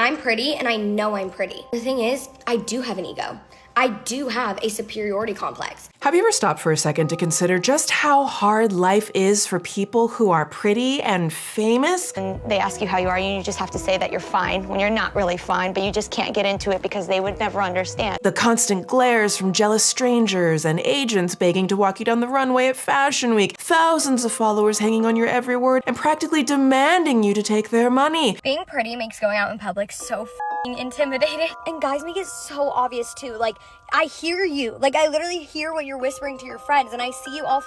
I'm pretty and I know I'm pretty. The thing is, I do have an ego. I do have a superiority complex. Have you ever stopped for a second to consider just how hard life is for people who are pretty and famous? And they ask you how you are, and you just have to say that you're fine when you're not really fine, but you just can't get into it because they would never understand. The constant glares from jealous strangers and agents begging to walk you down the runway at Fashion Week, thousands of followers hanging on your every word and practically demanding you to take their money. Being pretty makes going out in public so intimidating. And guys make it so obvious too. Like, I hear you. Like, I literally hear what you're whispering to your friends, and I see you all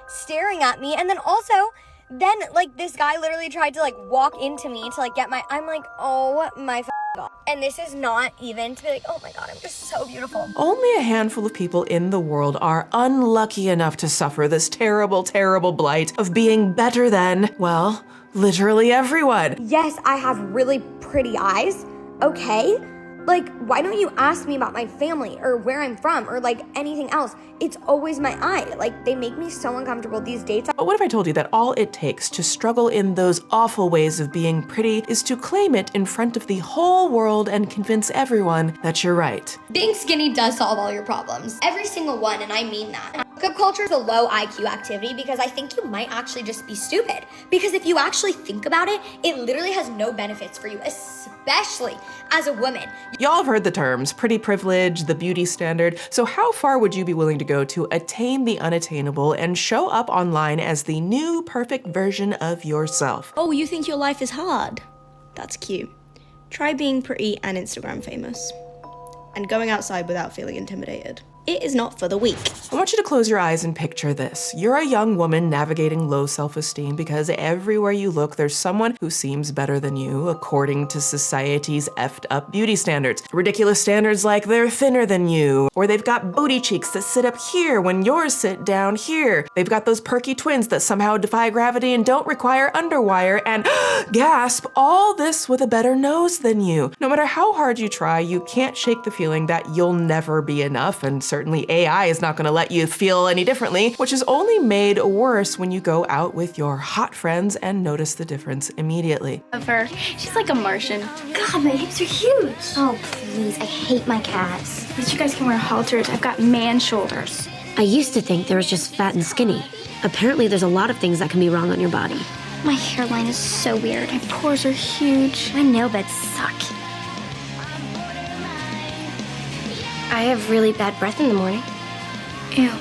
staring at me. And then also, like, this guy literally tried to, like, walk into me to, like, get my, I'm like, oh my God. And this is not even to be like, oh my God, I'm just so beautiful. Only a handful of people in the world are unlucky enough to suffer this terrible, terrible blight of being better than, well, literally everyone. Yes, I have really pretty eyes. Okay, like, why don't you ask me about my family or where I'm from or like anything else? It's always my eye. Like, they make me so uncomfortable. These dates. But what if I told you that all it takes to struggle in those awful ways of being pretty is to claim it in front of the whole world and convince everyone that you're right? Being skinny does solve all your problems. Every single one, and I mean that. Hookup culture is a low IQ activity because I think you might actually just be stupid. Because if you actually think about it, it literally has no benefits for you, especially as a woman. Y'all have heard the terms pretty privilege, the beauty standard. So how far would you be willing to go to attain the unattainable and show up online as the new perfect version of yourself? Oh, you think your life is hard? That's cute. Try being pretty and Instagram famous. And going outside without feeling intimidated. It is not for the weak. I want you to close your eyes and picture this. You're a young woman navigating low self-esteem because everywhere you look, there's someone who seems better than you according to society's effed up beauty standards. Ridiculous standards like they're thinner than you, or they've got booty cheeks that sit up here when yours sit down here. They've got those perky twins that somehow defy gravity and don't require underwire, and gasp, all this with a better nose than you. No matter how hard you try, you can't shake the feeling that you'll never be enough, and certainly AI is not gonna let you feel any differently, which is only made worse when you go out with your hot friends and notice the difference immediately. Of her. She's like a Martian. God, my hips are huge. Oh, please, I hate my calves. At least you guys can wear halters. I've got man shoulders. I used to think there was just fat and skinny. Apparently, there's a lot of things that can be wrong on your body. My hairline is so weird. My pores are huge. My nail beds suck. I have really bad breath in the morning. Ew.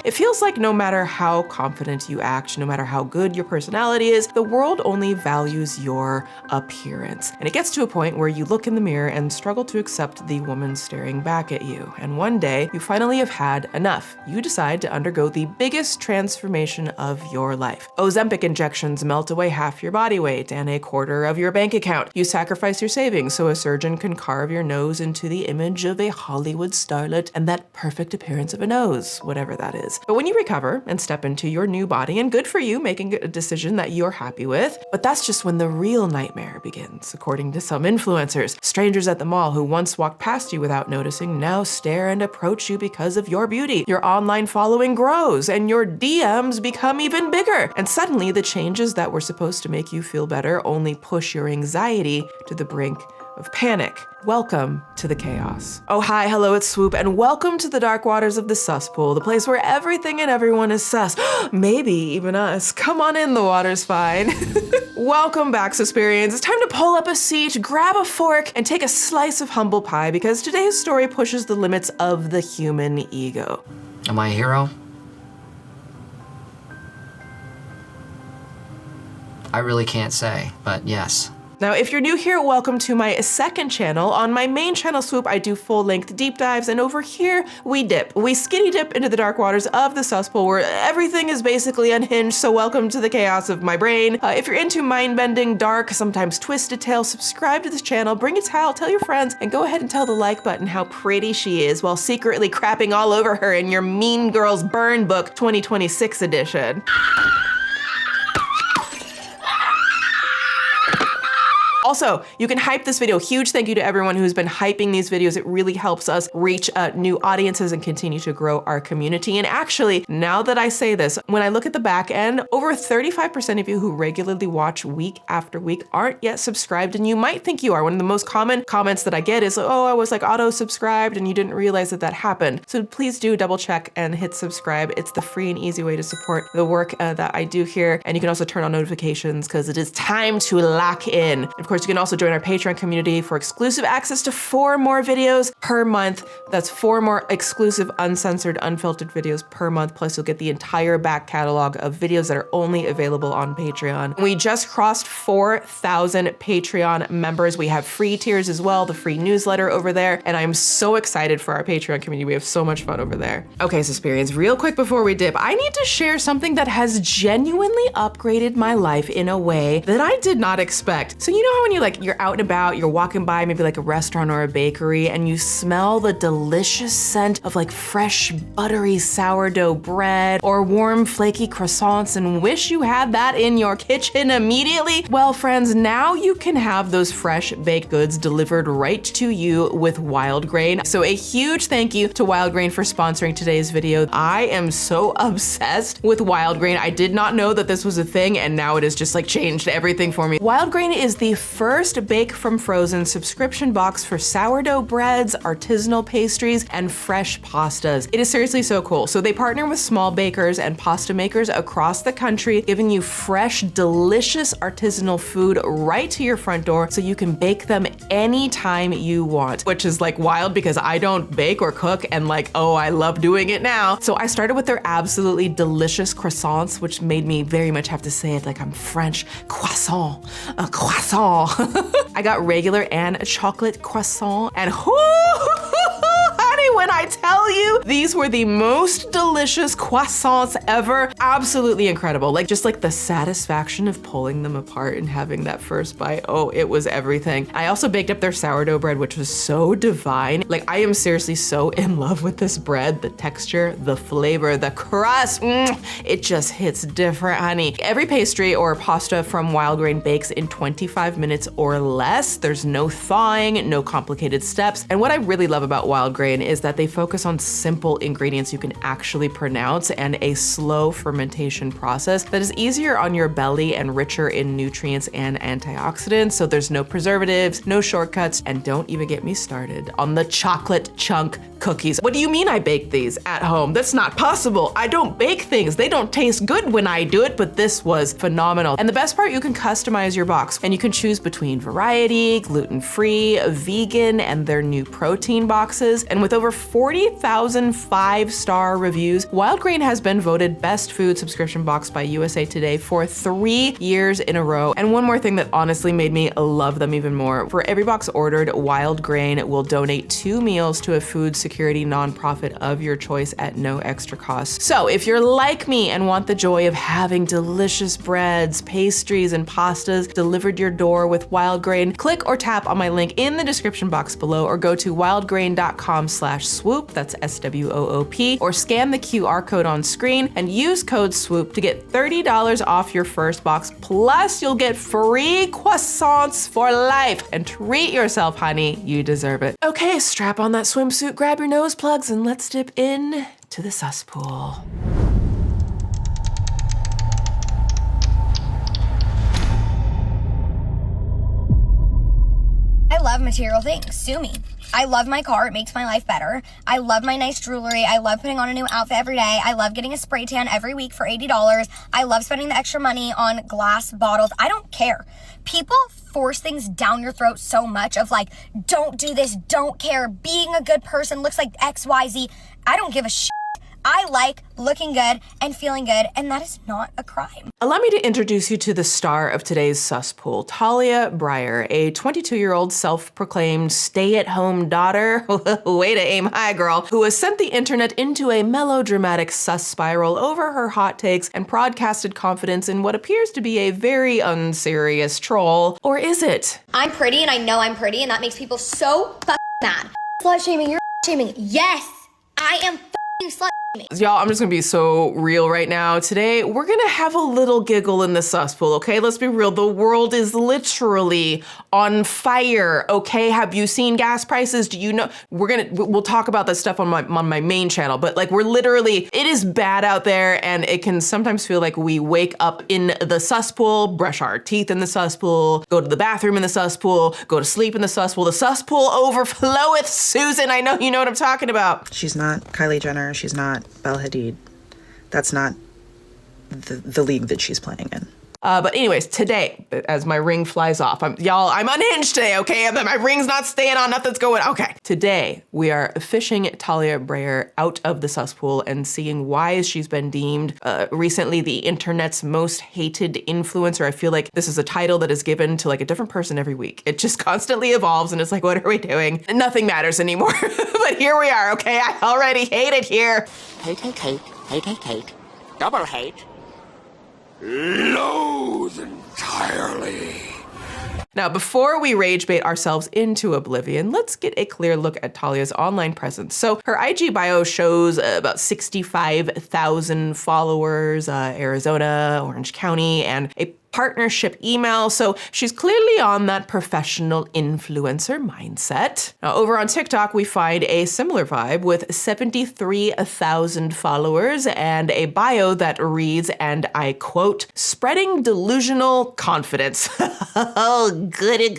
It feels like no matter how confident you act, no matter how good your personality is, the world only values your appearance. And it gets to a point where you look in the mirror and struggle to accept the woman staring back at you. And one day, you finally have had enough. You decide to undergo the biggest transformation of your life. Ozempic injections melt away half your body weight and a quarter of your bank account. You sacrifice your savings so a surgeon can carve your nose into the image of a Hollywood starlet and that perfect appearance of a nose, whatever that is. But when you recover and step into your new body, and good for you making a decision that you're happy with, but that's just when the real nightmare begins, according to some influencers. Strangers at the mall who once walked past you without noticing now stare and approach you because of your beauty. Your online following grows and your DMs become even bigger. And suddenly the changes that were supposed to make you feel better only push your anxiety to the brink of panic. Welcome to the chaos. Oh, hi, hello, it's Swoop, and welcome to the dark waters of the Suspool, the place where everything and everyone is sus. Maybe even us. Come on in, the water's fine. Welcome back, Suspirians. It's time to pull up a seat, grab a fork, and take a slice of humble pie because today's story pushes the limits of the human ego. Am I a hero? I really can't say, but yes. Now, if you're new here, welcome to my second channel. On my main channel, Swoop, I do full-length deep dives, and over here, we dip. We skinny dip into the dark waters of the Suspool, where everything is basically unhinged, so welcome to the chaos of my brain. If you're into mind-bending, dark, sometimes twisted tales, subscribe to this channel, bring a towel, tell your friends, and go ahead and tell the like button how pretty she is while secretly crapping all over her in your Mean Girls Burn Book 2026 edition. Also, you can hype this video. Huge thank you to everyone who's been hyping these videos. It really helps us reach new audiences and continue to grow our community. And actually, now that I say this, when I look at the back end, over 35% of you who regularly watch week after week aren't yet subscribed, and you might think you are. One of the most common comments that I get is, oh, I was like auto-subscribed and you didn't realize that that happened. So please do double check and hit subscribe. It's the free and easy way to support the work that I do here. And you can also turn on notifications because it is time to lock in. Of course, you can also join our Patreon community for exclusive access to 4 more videos per month. That's 4 more exclusive, uncensored, unfiltered videos per month. Plus, you'll get the entire back catalog of videos that are only available on Patreon. We just crossed 4,000 Patreon members. We have free tiers as well, the free newsletter over there. And I'm so excited for our Patreon community. We have so much fun over there. Okay, Suspirians, real quick before we dip, I need to share something that has genuinely upgraded my life in a way that I did not expect. So you know how when you're out and about, you're walking by maybe like a restaurant or a bakery and you smell the delicious scent of like fresh buttery sourdough bread or warm flaky croissants and wish you had that in your kitchen immediately? Well, friends, now you can have those fresh baked goods delivered right to you with Wild Grain. So a huge thank you to Wild Grain for sponsoring today's video. I am so obsessed with Wild Grain. I did not know that this was a thing, and now it has just like changed everything for me. Wild Grain is the first bake from frozen subscription box for sourdough breads, artisanal pastries, and fresh pastas. It is seriously so cool. So they partner with small bakers and pasta makers across the country, giving you fresh, delicious artisanal food right to your front door so you can bake them anytime you want, which is like wild because I don't bake or cook, and like, oh, I love doing it now. So I started with their absolutely delicious croissants, which made me very much have to say it like I'm French. Croissant, a croissant. I got regular and chocolate croissant, and when I tell you, these were the most delicious croissants ever. Absolutely incredible. Like just like the satisfaction of pulling them apart and having that first bite. Oh, it was everything. I also baked up their sourdough bread, which was so divine. Like I am seriously so in love with this bread. The texture, the flavor, the crust, it just hits different, honey. Every pastry or pasta from Wild Grain bakes in 25 minutes or less. There's no thawing, no complicated steps. And what I really love about Wild Grain is that they focus on simple ingredients you can actually pronounce and a slow fermentation process that is easier on your belly and richer in nutrients and antioxidants. So there's no preservatives, no shortcuts, and don't even get me started on the chocolate chunk cookies. What do you mean I bake these at home? That's not possible. I don't bake things. They don't taste good when I do it, but this was phenomenal. And the best part, you can customize your box and you can choose between variety, gluten-free, vegan, and their new protein boxes. And with over 40,000 5-star reviews, Wild Grain has been voted best food subscription box by USA Today for 3 years in a row. And one more thing that honestly made me love them even more, for every box ordered, Wild Grain will donate 2 meals to a food security nonprofit of your choice at no extra cost. So if you're like me and want the joy of having delicious breads, pastries, and pastas delivered your door with Wild Grain, click or tap on my link in the description box below or go to wildgrain.com/swoop, that's SWOOP, or scan the QR code on screen and use code SWOOP to get $30 off your first box, plus you'll get free croissants for life. And treat yourself, honey, you deserve it. Okay, strap on that swimsuit, grab your nose plugs, and let's dip in to the cesspool. I love material things. Sue me. I love my car. It makes my life better. I love my nice jewelry. I love putting on a new outfit every day. I love getting a spray tan every week for $80. I love spending the extra money on glass bottles. I don't care. People force things down your throat so much of like, don't do this, don't care. Being a good person looks like XYZ. I don't give a shit. I like looking good and feeling good, and that is not a crime. Allow me to introduce you to the star of today's Suspool, Talia Breyer, a 22-year-old self-proclaimed stay-at-home daughter, way to aim high, girl, who has sent the internet into a melodramatic sus spiral over her hot takes and broadcasted confidence in what appears to be a very unserious troll. Or is it? I'm pretty, and I know I'm pretty, and that makes people so fucking mad. Slut shaming, you're shaming. Yes, I am fucking slut Y'all, I'm just gonna be so real right now. Today, we're gonna have a little giggle in the Suspool, okay? Let's be real. The world is literally on fire, okay? Have you seen gas prices? Do you know? We'll talk about that stuff on my main channel, but like it is bad out there, and it can sometimes feel like we wake up in the Suspool, brush our teeth in the Suspool, go to the bathroom in the Suspool, go to sleep in the Suspool. The Suspool overfloweth, Susan. I know you know what I'm talking about. She's not Kylie Jenner. She's not Belle Hadid. That's not the league that she's playing in. But anyways, today, as my ring flies off, I'm unhinged today, okay? My ring's not staying on, nothing's going, okay. Today, we are fishing Talia Breyer out of the Suspool and seeing why she's been deemed recently the internet's most hated influencer. I feel like this is a title that is given to like a different person every week. It just constantly evolves, and it's like, what are we doing? Nothing matters anymore. But here we are, okay? I already hate it here. Hate. Double hate. Loathe entirely. Now, before we rage bait ourselves into oblivion, let's get a clear look at Talia's online presence. So her IG bio shows about 65,000 followers, Arizona, Orange County, and a partnership email. So she's clearly on that professional influencer mindset. Now, over on TikTok, we find a similar vibe with 73,000 followers and a bio that reads, and I quote, spreading delusional confidence. Oh, goody.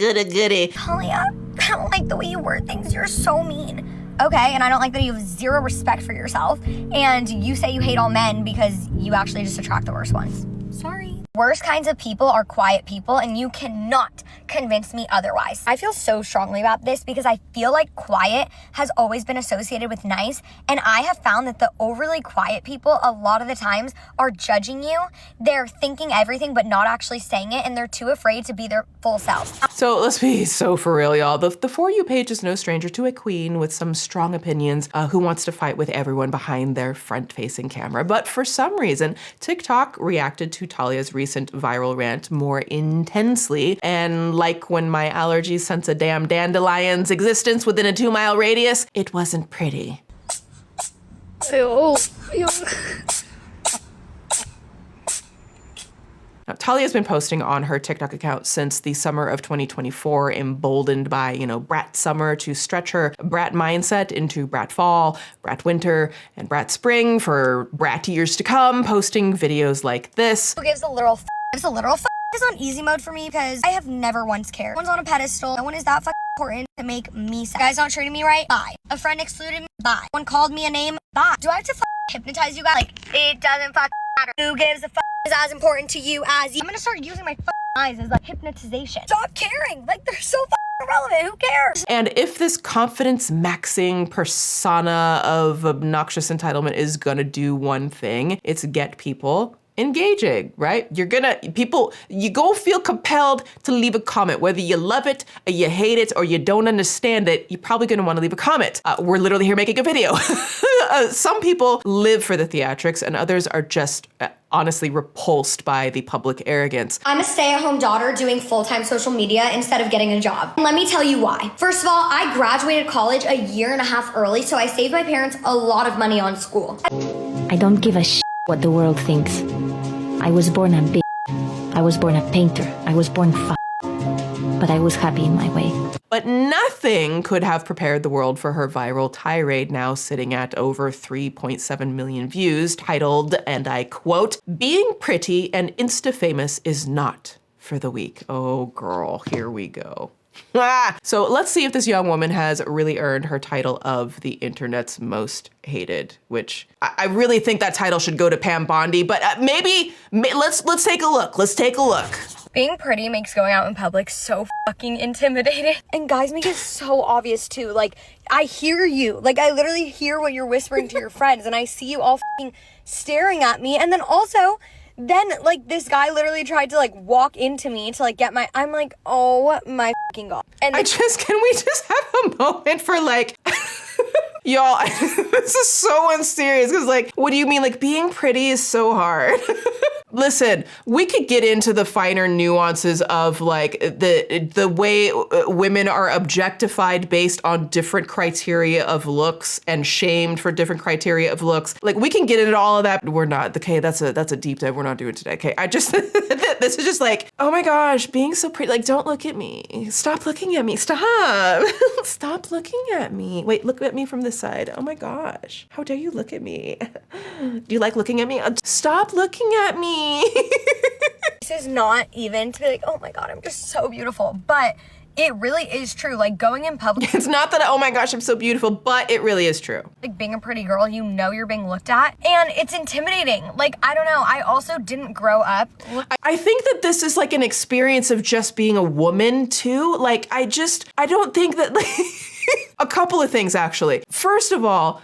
Talia, I don't like the way you word things. You're so mean. Okay, and I don't like that you have zero respect for yourself, and you say you hate all men because you actually just attract the worst ones. Sorry. Worst kinds of people are quiet people, and you cannot convince me otherwise. I feel so strongly about this because I feel like quiet has always been associated with nice, and I have found that the overly quiet people a lot of the times are judging you. They're thinking everything but not actually saying it, and they're too afraid to be their full selves. So let's be so for real, y'all. The For You page is no stranger to a queen with some strong opinions who wants to fight with everyone behind their front-facing camera. But for some reason, TikTok reacted to Talia's recent viral rant more intensely, and like when my allergies sense a damn dandelion's existence within a 2-mile radius, it wasn't pretty. Now, Talia's been posting on her TikTok account since the summer of 2024, emboldened by, Brat Summer to stretch her Brat mindset into Brat Fall, Brat Winter, and Brat Spring for Brat years to come, posting videos like this. Who gives a literal f***? Gives a literal f*** is on easy mode for me because I have never once cared. No one's on a pedestal. No one is that f*** important to make me sad. You guys not treating me right? Bye. A friend excluded me? Bye. One called me a name? Bye. Do I have to f*** hypnotize you guys? Like, it doesn't f*** matter. Who gives a f*** is as important to you as you. I'm gonna start using my f*** eyes as like hypnotization. Stop caring. Like, they're so f*** irrelevant. Who cares? And if this confidence-maxing persona of obnoxious entitlement is gonna do one thing, it's get people engaging, right? You go feel compelled to leave a comment. Whether you love it, or you hate it, or you don't understand it, you're probably gonna wanna leave a comment. We're literally here making a video. Some people live for the theatrics, and others are just honestly repulsed by the public arrogance. I'm a stay-at-home daughter doing full-time social media instead of getting a job. And let me tell you why. First of all, I graduated college a year and a half early, so I saved my parents a lot of money on school. I don't give a shit what the world thinks. I was born a bitch. I was born a painter. I was born but I was happy in my way. But nothing could have prepared the world for her viral tirade, now sitting at over 3.7 million views, titled, and I quote, "Being pretty and Insta-famous is not for the weak." Oh girl, here we go. So let's see if this young woman has really earned her title of the internet's most hated, which I really think that title should go to Pam Bondi, but let's take a look. Let's take a look. Being pretty makes going out in public so fucking intimidating. And guys make it so obvious too. Like, I hear you. Like, I literally hear what you're whispering to your friends, and I see you all fucking staring at me. And then also, like, this guy literally tried to, like, walk into me to, like, get my... I'm like, oh my fucking God. And can we just have a moment for, like... Y'all, this is so unserious because, like, what do you mean? Like, being pretty is so hard. Listen, we could get into the finer nuances of like the way women are objectified based on different criteria of looks and shamed for different criteria of looks. Like, we can get into all of that. We're not. Okay, that's a deep dive. We're not doing today. Okay, I just this is just like, oh my gosh, being so pretty. Like, don't look at me. Stop looking at me. Stop. Stop looking at me. Wait, look at me from this side. Oh my gosh, how dare you look at me? Do you like looking at me? Stop looking at me. This is not even to be like, oh my God, I'm just so beautiful. But it really is true. Like, going in public. It's not that, oh my gosh, I'm so beautiful, but it really is true. Like, being a pretty girl, you know you're being looked at. And it's intimidating. Like, I don't know. I also didn't grow up. I think that this is like an experience of just being a woman too. Like, I don't think that, like, a couple of things actually. First of all,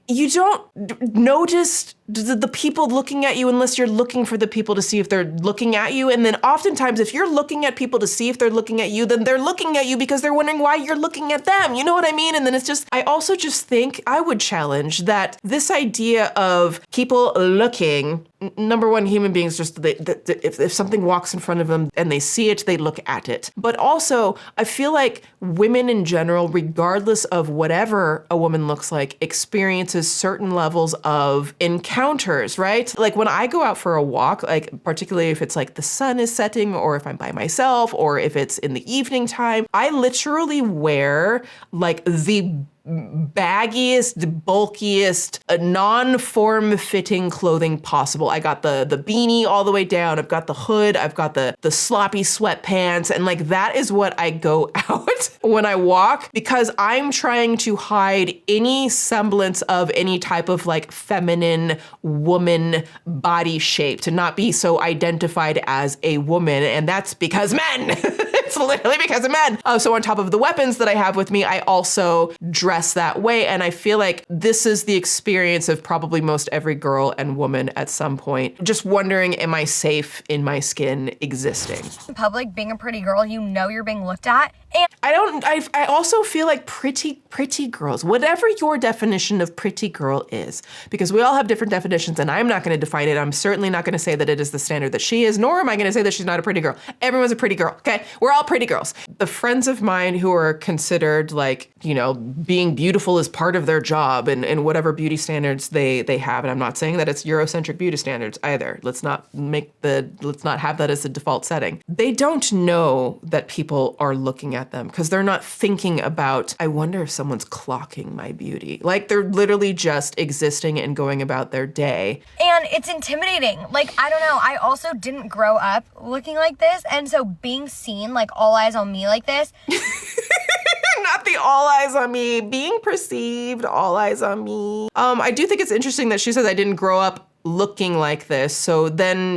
you don't notice the people looking at you unless you're looking for the people to see if they're looking at you. And then oftentimes if you're looking at people to see if they're looking at you, then they're looking at you because they're wondering why you're looking at them. You know what I mean? And then it's just, I also just think I would challenge that this idea of people looking, number one, human beings just, if something walks in front of them and they see it, they look at it. But also, I feel like women in general, regardless of whatever a woman looks like, experiences certain levels of encounters, right? Like, when I go out for a walk, like particularly if it's like the sun is setting or if I'm by myself or if it's in the evening time, I literally wear like the baggiest, bulkiest, non-form-fitting clothing possible. I got the beanie all the way down. I've got the hood. I've got the sloppy sweatpants. And like, that is what I go out when I walk because I'm trying to hide any semblance of any type of like feminine woman body shape, to not be so identified as a woman. And that's because men. It's literally because of men. So on top of the weapons that I have with me, I also dress that way. And I feel like this is the experience of probably most every girl and woman at some point. Just wondering, am I safe in my skin existing? In public, being a pretty girl, you know you're being looked at. And I also feel like pretty girls, whatever your definition of pretty girl is, because we all have different definitions and I'm not going to define it. I'm certainly not going to say that it is the standard that she is, nor am I going to say that she's not a pretty girl. Everyone's a pretty girl, okay? We're all pretty girls. The friends of mine who are considered like, you know, being beautiful is part of their job and whatever beauty standards they have. And I'm not saying that it's Eurocentric beauty standards either. Let's not have that as the default setting. They don't know that people are looking at them because they're not thinking about, I wonder if someone's clocking my beauty. Like, they're literally just existing and going about their day. And it's intimidating. Like, I don't know. I also didn't grow up looking like this. And so being seen, like, all eyes on me like this. Not the all eyes on me, being perceived, all eyes on me. I do think it's interesting that she says I didn't grow up looking like this. So then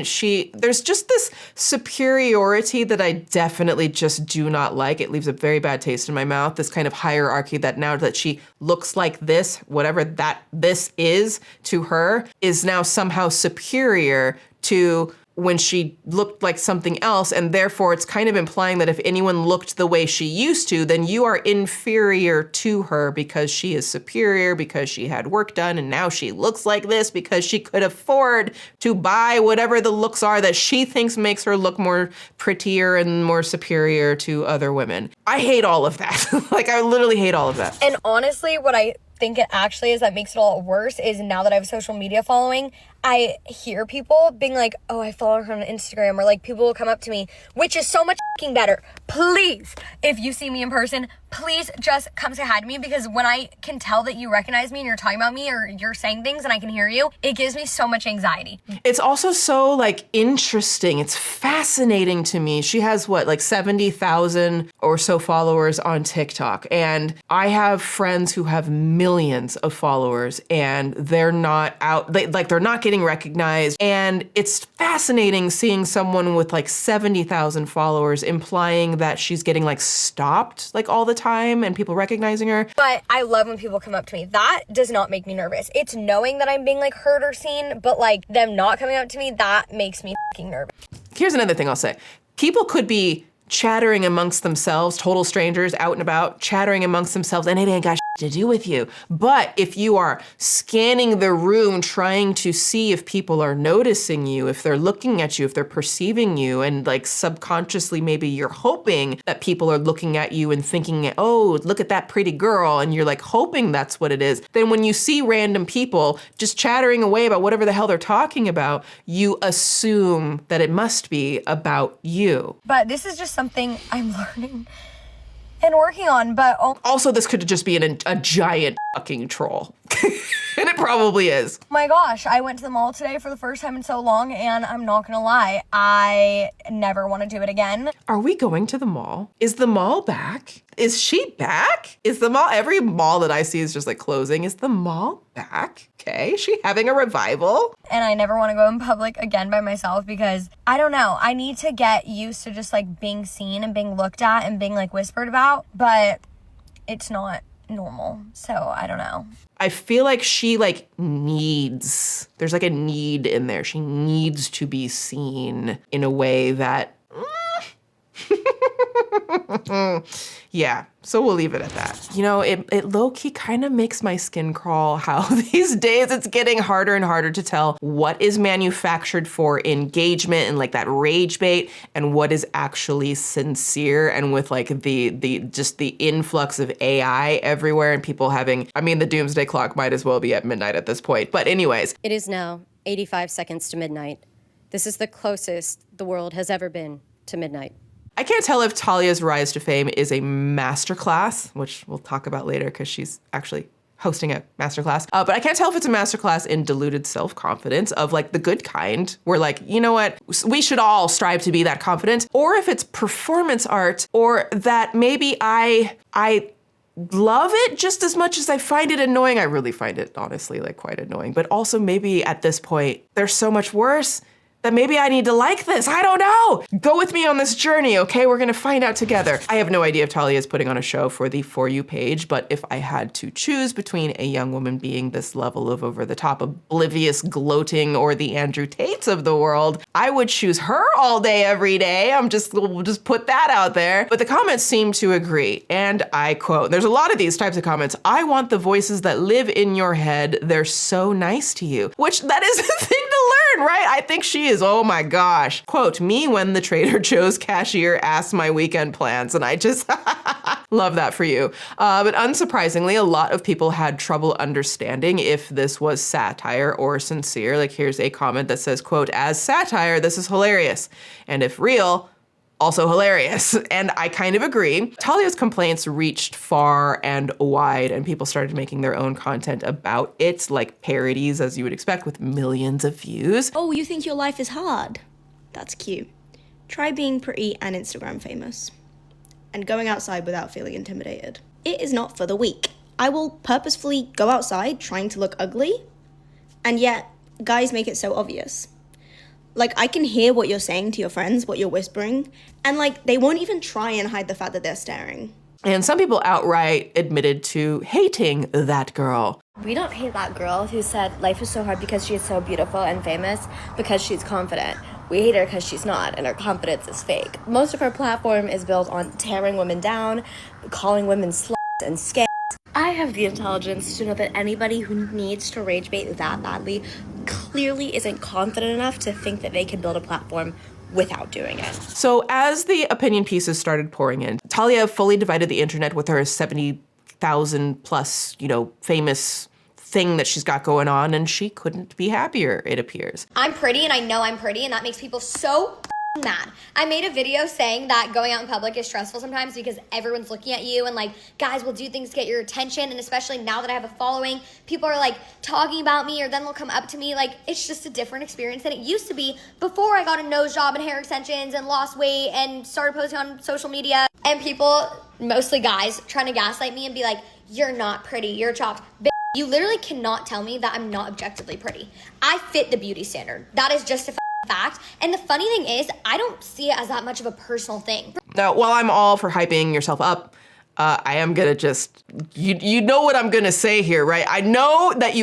there's just this superiority that I definitely just do not like. It leaves a very bad taste in my mouth. This kind of hierarchy that now that she looks like this, whatever that this is to her, is now somehow superior to when she looked like something else, and therefore it's kind of implying that if anyone looked the way she used to, then you are inferior to her because she is superior, because she had work done, and now she looks like this because she could afford to buy whatever the looks are that she thinks makes her look more prettier and more superior to other women. I hate all of that. Like, I literally hate all of that. And honestly, what I think it actually is that makes it all worse is now that I have social media following, I hear people being like, oh, I follow her on Instagram, or like people will come up to me, which is so much fucking better. Please, if you see me in person, please just come say hi to me, because when I can tell that you recognize me and you're talking about me or you're saying things and I can hear you, it gives me so much anxiety. It's also so like interesting. It's fascinating to me. She has like 70,000 or so followers on TikTok. And I have friends who have millions of followers and they're not out, they're not getting recognized. And it's fascinating seeing someone with like 70,000 followers implying that she's getting like stopped like all the time and people recognizing her. But I love when people come up to me. That does not make me nervous. It's knowing that I'm being like heard or seen, but like them not coming up to me, that makes me fucking nervous. Here's another thing I'll say. People could be chattering amongst themselves, total strangers out and about, chattering amongst themselves, and it ain't got shit to do with you. But if you are scanning the room trying to see if people are noticing you, if they're looking at you, if they're perceiving you, and like subconsciously maybe you're hoping that people are looking at you and thinking, oh, look at that pretty girl, and you're like hoping that's what it is, then when you see random people just chattering away about whatever the hell they're talking about, you assume that it must be about you. But this is just something I'm learning and working on, but also this could just be a giant fucking troll. And it probably is. Oh my gosh, I went to the mall today for the first time in so long, and I'm not gonna lie, I never want to do it again. Are we going to the mall? Is the mall back? Is she back? Is the mall, every mall that I see is just like closing. Is the mall back? Okay, is she having a revival? And I never want to go in public again by myself because, I don't know, I need to get used to just like being seen and being looked at and being like whispered about, but it's not normal, so I don't know. I feel like she like needs, there's like a need in there. She needs to be seen in a way that, yeah, so we'll leave it at that. You know, it low-key kind of makes my skin crawl how these days it's getting harder and harder to tell what is manufactured for engagement and like that rage bait and what is actually sincere. And with like the just the influx of AI everywhere and people having, I mean, the doomsday clock might as well be at midnight at this point. But anyways. It is now 85 seconds to midnight. This is the closest the world has ever been to midnight. I can't tell if Talia's rise to fame is a masterclass, which we'll talk about later because she's actually hosting a masterclass. But I can't tell if it's a masterclass in deluded self-confidence of like the good kind, where like, you know what, we should all strive to be that confident, or if it's performance art, or that maybe I love it just as much as I find it annoying. I really find it honestly like quite annoying, but also maybe at this point, there's so much worse that maybe I need to like this. I don't know. Go with me on this journey, okay? We're gonna find out together. I have no idea if Talia is putting on a show for the For You page, but if I had to choose between a young woman being this level of over-the-top, oblivious, gloating, or the Andrew Tates of the world, I would choose her all day, every day. We'll just put that out there. But the comments seem to agree, and I quote, there's a lot of these types of comments. I want the voices that live in your head. They're so nice to you, which that is the thing to learn, right? I think she is, oh my gosh. Quote, me when the Trader Joe's cashier asks my weekend plans, and I just love that for you. But unsurprisingly, a lot of people had trouble understanding if this was satire or sincere. Like here's a comment that says, quote, as satire, this is hilarious. And if real, also hilarious. And I kind of agree. Talia's complaints reached far and wide, and people started making their own content about it, like parodies, as you would expect, with millions of views. Oh, you think your life is hard? That's cute. Try being pretty and Instagram famous. And going outside without feeling intimidated. It is not for the weak. I will purposefully go outside trying to look ugly, and yet guys make it so obvious. Like, I can hear what you're saying to your friends, what you're whispering, and like, they won't even try and hide the fact that they're staring. And some people outright admitted to hating that girl. We don't hate that girl who said life is so hard because she is so beautiful and famous because she's confident. We hate her because she's not, and her confidence is fake. Most of her platform is built on tearing women down, calling women sluts and scams. I have the intelligence to know that anybody who needs to rage bait that badly clearly isn't confident enough to think that they can build a platform without doing it. So as the opinion pieces started pouring in, Talia fully divided the internet with her 70,000 plus, famous thing that she's got going on, and she couldn't be happier, it appears. I'm pretty and I know I'm pretty, and that makes people so mad. I made a video saying that going out in public is stressful sometimes because everyone's looking at you, and like guys will do things to get your attention, and especially now that I have a following, people are like talking about me, or then they'll come up to me. Like, it's just a different experience than it used to be before I got a nose job and hair extensions and lost weight and started posting on social media, and people, mostly guys, trying to gaslight me and be like, you're not pretty, you're chopped. You literally cannot tell me that I'm not objectively pretty. I fit the beauty standard. That is just a fact. And the funny thing is, I don't see it as that much of a personal thing. Now, while I'm all for hyping yourself up, I am gonna just, you know what I'm gonna say here, right? I know that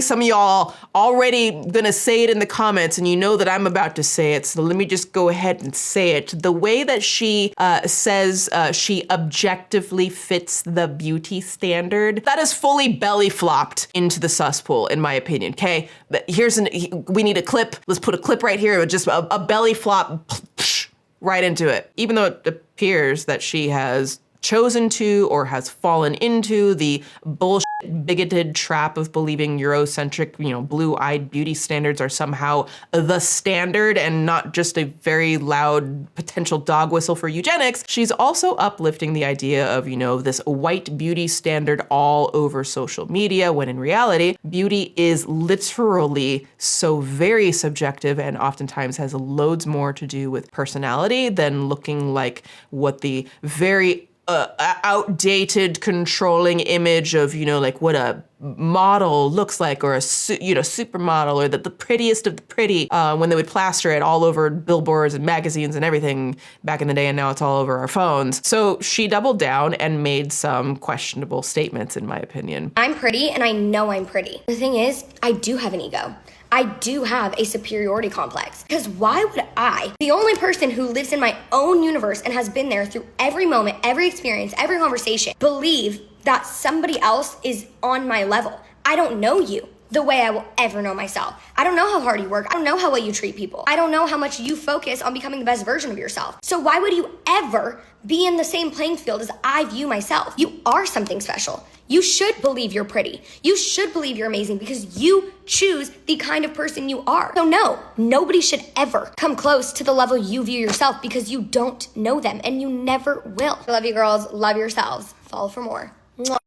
some of y'all already gonna say it in the comments, and you know that I'm about to say it, so let me just go ahead and say it. The way that she says she objectively fits the beauty standard, that is fully belly flopped into the Suspool, in my opinion, okay? We need a clip. Let's put a clip right here, just a belly flop right into it. Even though it appears that she has chosen to or has fallen into the bullshit bigoted trap of believing Eurocentric, blue-eyed beauty standards are somehow the standard and not just a very loud potential dog whistle for eugenics, she's also uplifting the idea of, this white beauty standard all over social media, when in reality, beauty is literally so very subjective and oftentimes has loads more to do with personality than looking like what the very outdated controlling image of, what a model looks like, or a supermodel, or the prettiest of the pretty, when they would plaster it all over billboards and magazines and everything back in the day, and now it's all over our phones. So she doubled down and made some questionable statements, in my opinion. I'm pretty, and I know I'm pretty. The thing is, I do have an ego. I do have a superiority complex. Because why would I, the only person who lives in my own universe and has been there through every moment, every experience, every conversation, believe that somebody else is on my level? I don't know you the way I will ever know myself. I don't know how hard you work. I don't know how well you treat people. I don't know how much you focus on becoming the best version of yourself. So why would you ever be in the same playing field as I view myself? You are something special. You should believe you're pretty. You should believe you're amazing because you choose the kind of person you are. So no, nobody should ever come close to the level you view yourself because you don't know them and you never will. I love you girls. Love yourselves. Follow for more.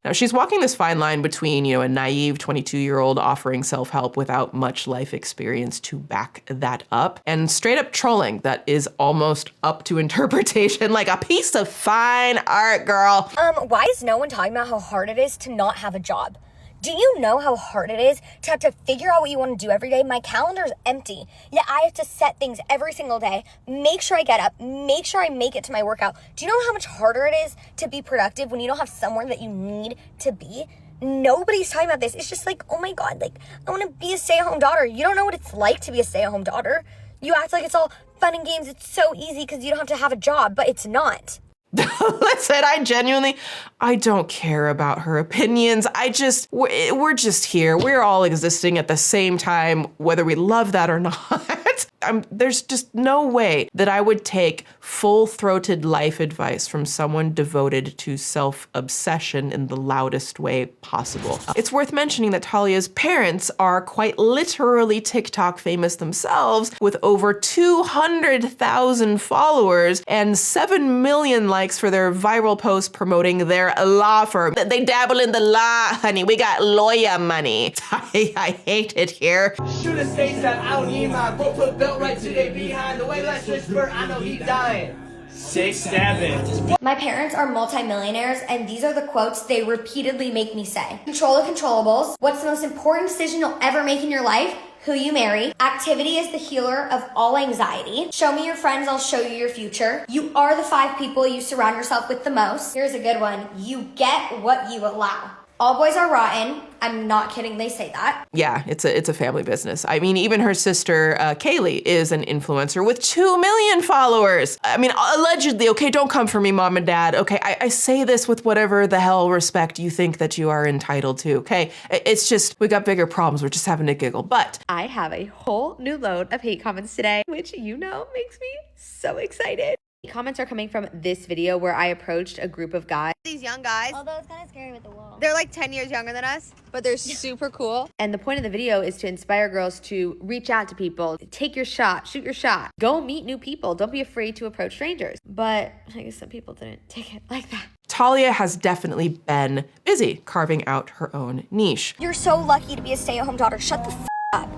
Now, she's walking this fine line between, a naive 22-year-old offering self-help without much life experience to back that up, and straight up trolling that is almost up to interpretation, like a piece of fine art, girl. Why is no one talking about how hard it is to not have a job? Do you know how hard it is to have to figure out what you want to do every day? My calendar is empty, yet I have to set things every single day, make sure I get up, make sure I make it to my workout. Do you know how much harder it is to be productive when you don't have somewhere that you need to be? Nobody's talking about this. It's just like, oh my God, I want to be a stay-at-home daughter. You don't know what it's like to be a stay-at-home daughter. You act like it's all fun and games. It's so easy because you don't have to have a job, but it's not. Listen, I don't care about her opinions. We're just here. We're all existing at the same time, whether we love that or not. There's just no way that I would take full-throated life advice from someone devoted to self-obsession in the loudest way possible. It's worth mentioning that Talia's parents are quite literally TikTok famous themselves, with over 200,000 followers and 7 million likes for their viral post promoting their law firm. They dabble in the law, honey. We got lawyer money. I hate it here. Shooter states that I don't need my book belt right to their behind. The way let's whisper, I know he dying. 6'7". My parents are multimillionaires, and these are the quotes they repeatedly make me say. Control the controllables. What's the most important decision you'll ever make in your life? Who you marry. Activity is the healer of all anxiety. Show me your friends, I'll show you your future. You are the 5 people you surround yourself with the most. Here's a good one. You get what you allow. All boys are rotten. I'm not kidding, they say that. Yeah, it's a family business. I mean, even her sister, Kaylee, is an influencer with 2 million followers. I mean, allegedly, okay, don't come for me, mom and dad. Okay, I say this with whatever the hell respect you think that you are entitled to, okay? It's just, we got bigger problems. We're just having to giggle, but. I have a whole new load of hate comments today, which makes me so excited. Comments are coming from this video where I approached a group of guys. These young guys. Although it's kind of scary with the wall. They're like 10 years younger than us, but they're super cool. And the point of the video is to inspire girls to reach out to people, take your shot, shoot your shot, go meet new people. Don't be afraid to approach strangers. But I guess some people didn't take it like that. Talia has definitely been busy carving out her own niche. You're so lucky to be a stay-at-home daughter. Shut the f up.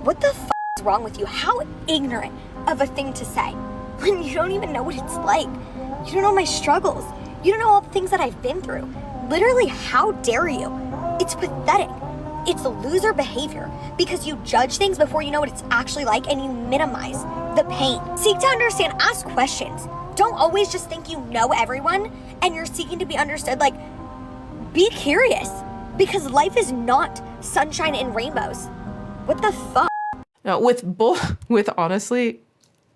What the f is wrong with you? How ignorant of a thing to say. When you don't even know what it's like. You don't know my struggles. You don't know all the things that I've been through. Literally, how dare you? It's pathetic. It's loser behavior because you judge things before you know what it's actually like and you minimize the pain. Seek to understand, ask questions. Don't always just think you know everyone and you're seeking to be understood. Like, be curious, because life is not sunshine and rainbows. What the fuck? Now, with honestly,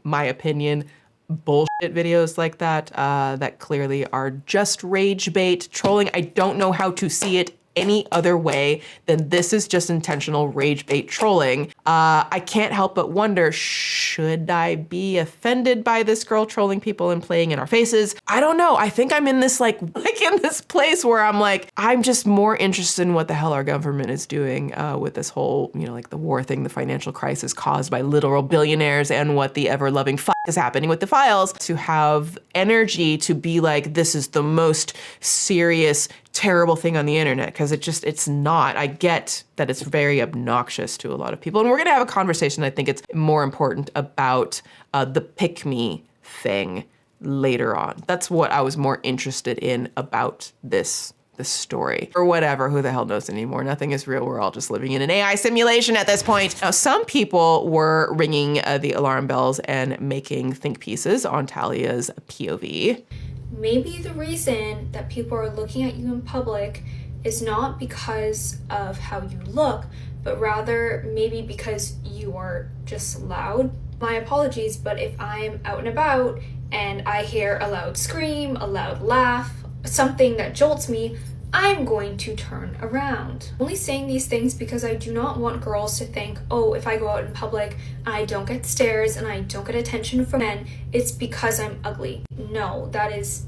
my opinion, bullshit videos like that, that clearly are just rage bait, trolling, I don't know how to see it any other way than this is just intentional rage bait trolling. I can't help but wonder, should I be offended by this girl trolling people and playing in our faces? I don't know. I think I'm in this like in this place where I'm like, I'm just more interested in what the hell our government is doing with this whole, like the war thing, the financial crisis caused by literal billionaires, and what the ever-loving fuck is happening with the files, to have energy to be like, this is the most serious, terrible thing on the internet, because it's not. I get that it's very obnoxious to a lot of people. And we're gonna have a conversation, I think it's more important, about the pick me thing later on. That's what I was more interested in about this story. Or whatever, who the hell knows anymore? Nothing is real. We're all just living in an AI simulation at this point. Now, some people were ringing the alarm bells and making think pieces on Talia's POV. Maybe the reason that people are looking at you in public is not because of how you look, but rather maybe because you are just loud. My apologies, but if I'm out and about and I hear a loud scream, a loud laugh, something that jolts me, I'm going to turn around. I'm only saying these things because I do not want girls to think, oh, if I go out in public and I don't get stares and I don't get attention from men, it's because I'm ugly. No, that is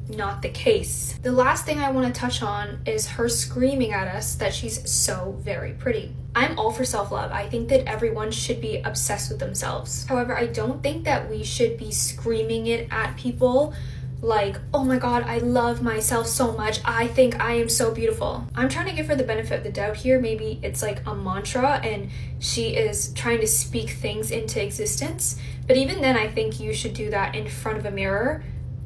not the case. The last thing I want to touch on is her screaming at us that she's so very pretty. I'm all for self-love. I think that everyone should be obsessed with themselves. However, I don't think that we should be screaming it at people like, oh my god, I love myself so much, I think I am so beautiful. I'm trying to give her the benefit of the doubt here. Maybe it's like a mantra and she is trying to speak things into existence. But even then, I think you should do that in front of a mirror,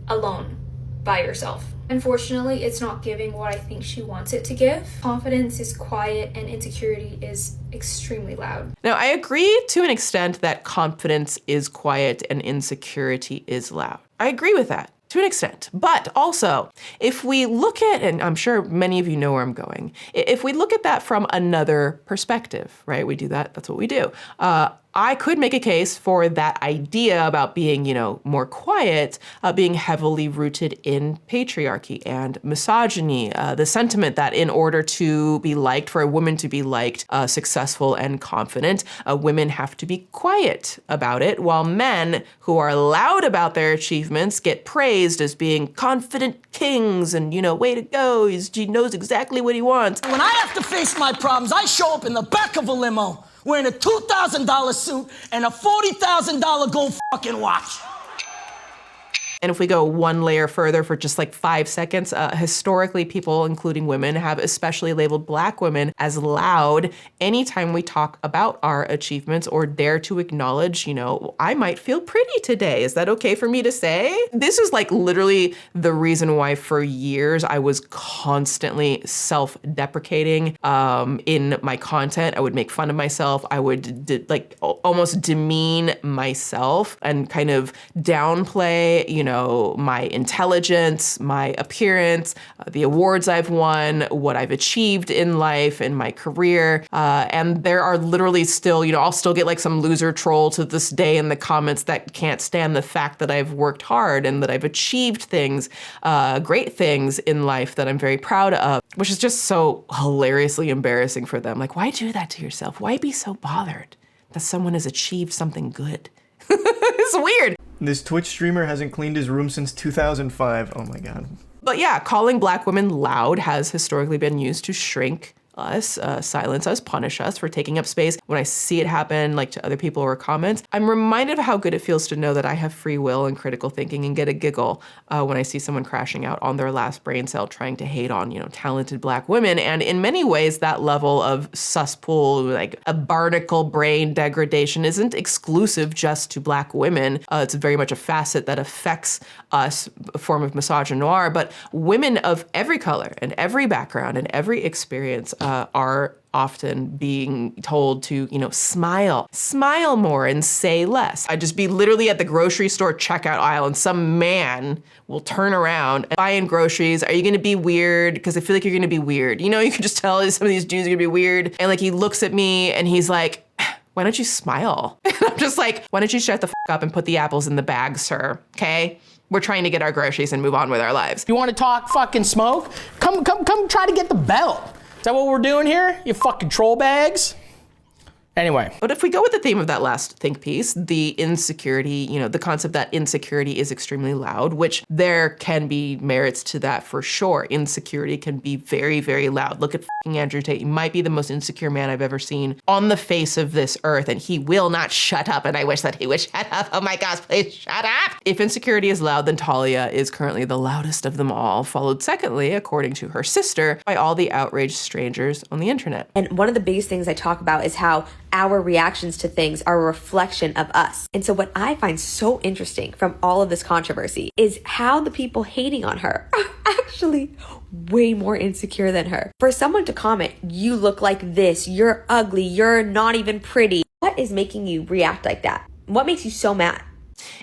alone, by yourself. Unfortunately, it's not giving what I think she wants it to give. Confidence is quiet and insecurity is extremely loud. Now, I agree to an extent that confidence is quiet and insecurity is loud. I agree with that. To an extent. But also, if we look at, and I'm sure many of you know where I'm going, if we look at that from another perspective, right? We do that, that's what we do. I could make a case for that idea about being, more quiet, being heavily rooted in patriarchy and misogyny. The sentiment that in order to be liked, for a woman to be liked, successful and confident, women have to be quiet about it, while men who are loud about their achievements get praised as being confident kings and, way to go, he knows exactly what he wants. When I have to face my problems, I show up in the back of a limo wearing a $2,000 suit and a $40,000 gold fucking watch. And if we go one layer further for just like 5 seconds, historically people, including women, have especially labeled Black women as loud anytime we talk about our achievements or dare to acknowledge, I might feel pretty today. Is that okay for me to say? This is like literally the reason why for years I was constantly self-deprecating in my content. I would make fun of myself. I would almost demean myself and kind of downplay, my intelligence, my appearance, the awards I've won, what I've achieved in life, in my career. And there are literally still, I'll still get like some loser troll to this day in the comments that can't stand the fact that I've worked hard and that I've achieved things, great things in life that I'm very proud of, which is just so hilariously embarrassing for them. Like, why do that to yourself? Why be so bothered that someone has achieved something good? It's weird. This Twitch streamer hasn't cleaned his room since 2005. Oh my god. But yeah, calling Black women loud has historically been used to shrink us, silence us, punish us for taking up space. When I see it happen, like to other people or comments, I'm reminded of how good it feels to know that I have free will and critical thinking and get a giggle when I see someone crashing out on their last brain cell trying to hate on, talented Black women. And in many ways, that level of Suspool, like a barnacle brain degradation, isn't exclusive just to Black women. It's very much a facet that affects us, a form of misogynoir, but women of every color and every background and every experience are often being told to, smile more and say less. I'd just be literally at the grocery store checkout aisle and some man will turn around and buy in groceries. Are you gonna be weird? Because I feel like you're gonna be weird. You can just tell some of these dudes are gonna be weird. And like he looks at me and he's like, why don't you smile? And I'm just like, why don't you shut the f up and put the apples in the bag, sir, okay? We're trying to get our groceries and move on with our lives. You wanna talk fucking smoke? Come try to get the belt. Is that what we're doing here? You fucking troll bags? Anyway. But if we go with the theme of that last think piece, the insecurity, the concept that insecurity is extremely loud, which there can be merits to that for sure. Insecurity can be very, very loud. Look at fucking Andrew Tate. He might be the most insecure man I've ever seen on the face of this earth, and he will not shut up, and I wish that he would shut up. Oh my gosh, please shut up. If insecurity is loud, then Talia is currently the loudest of them all, followed secondly, according to her sister, by all the outraged strangers on the internet. And one of the biggest things I talk about is how our reactions to things are a reflection of us. And so what I find so interesting from all of this controversy is how the people hating on her are actually way more insecure than her. For someone to comment, you look like this, you're ugly, you're not even pretty. What is making you react like that? What makes you so mad?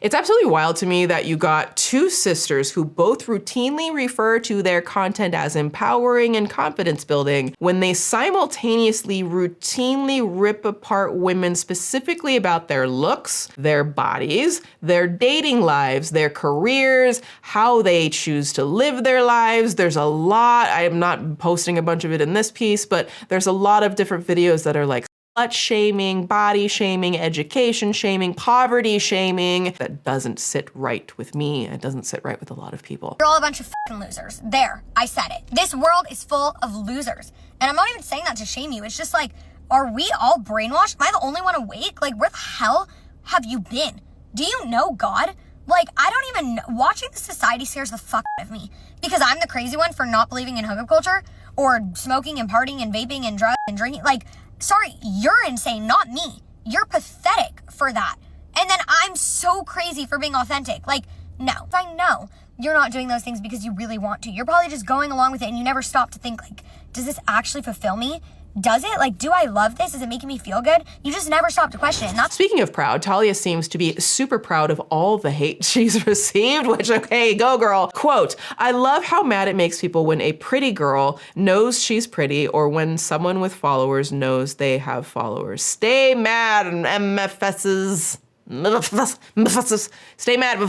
It's absolutely wild to me that you got two sisters who both routinely refer to their content as empowering and confidence building when they simultaneously routinely rip apart women specifically about their looks, their bodies, their dating lives, their careers, how they choose to live their lives. There's a lot, I am not posting a bunch of it in this piece, but there's a lot of different videos that are like slut shaming, body shaming, education shaming, poverty shaming. That doesn't sit right with me. It doesn't sit right with a lot of people. You're all a bunch of fucking losers. There, I said it. This world is full of losers. And I'm not even saying that to shame you. It's just like, are we all brainwashed? Am I the only one awake? Like, where the hell have you been? Do you know God? Like, I don't even know. Watching the society scares the fuck out of me. Because I'm the crazy one for not believing in hookup culture or smoking and partying and vaping and drugs and drinking. Like, sorry, you're insane, not me. You're pathetic for that. And then I'm so crazy for being authentic. Like, no, I know you're not doing those things because you really want to. You're probably just going along with it and you never stop to think, like, does this actually fulfill me? Does it? Like, do I love this? Is it making me feel good? You just never stop to question it. Speaking of proud, Talia seems to be super proud of all the hate she's received, which, okay, go girl. Quote, I love how mad it makes people when a pretty girl knows she's pretty or when someone with followers knows they have followers. Stay mad, MFSs. Stay mad.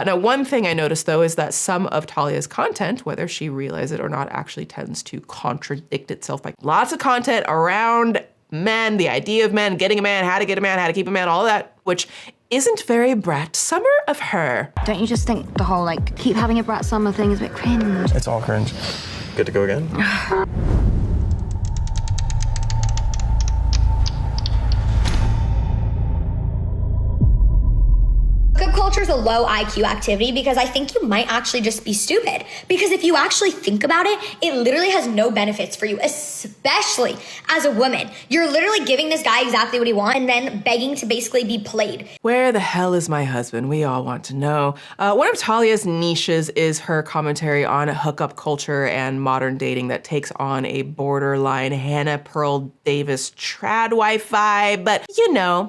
Now, one thing I noticed, though, is that some of Talia's content, whether she realizes it or not, actually tends to contradict itself by lots of content around men, the idea of men, getting a man, how to get a man, how to keep a man, all of that, which isn't very Brat Summer of her. Don't you just think the whole, keep having a Brat Summer thing is a bit cringe? It's all cringe. Good to go again? Hookup culture is a low IQ activity because I think you might actually just be stupid. Because if you actually think about it, it literally has no benefits for you, especially as a woman. You're literally giving this guy exactly what he wants and then begging to basically be played. Where the hell is my husband? We all want to know. One of Talia's niches is her commentary on hookup culture and modern dating that takes on a borderline Hannah Pearl Davis trad wife vibe, but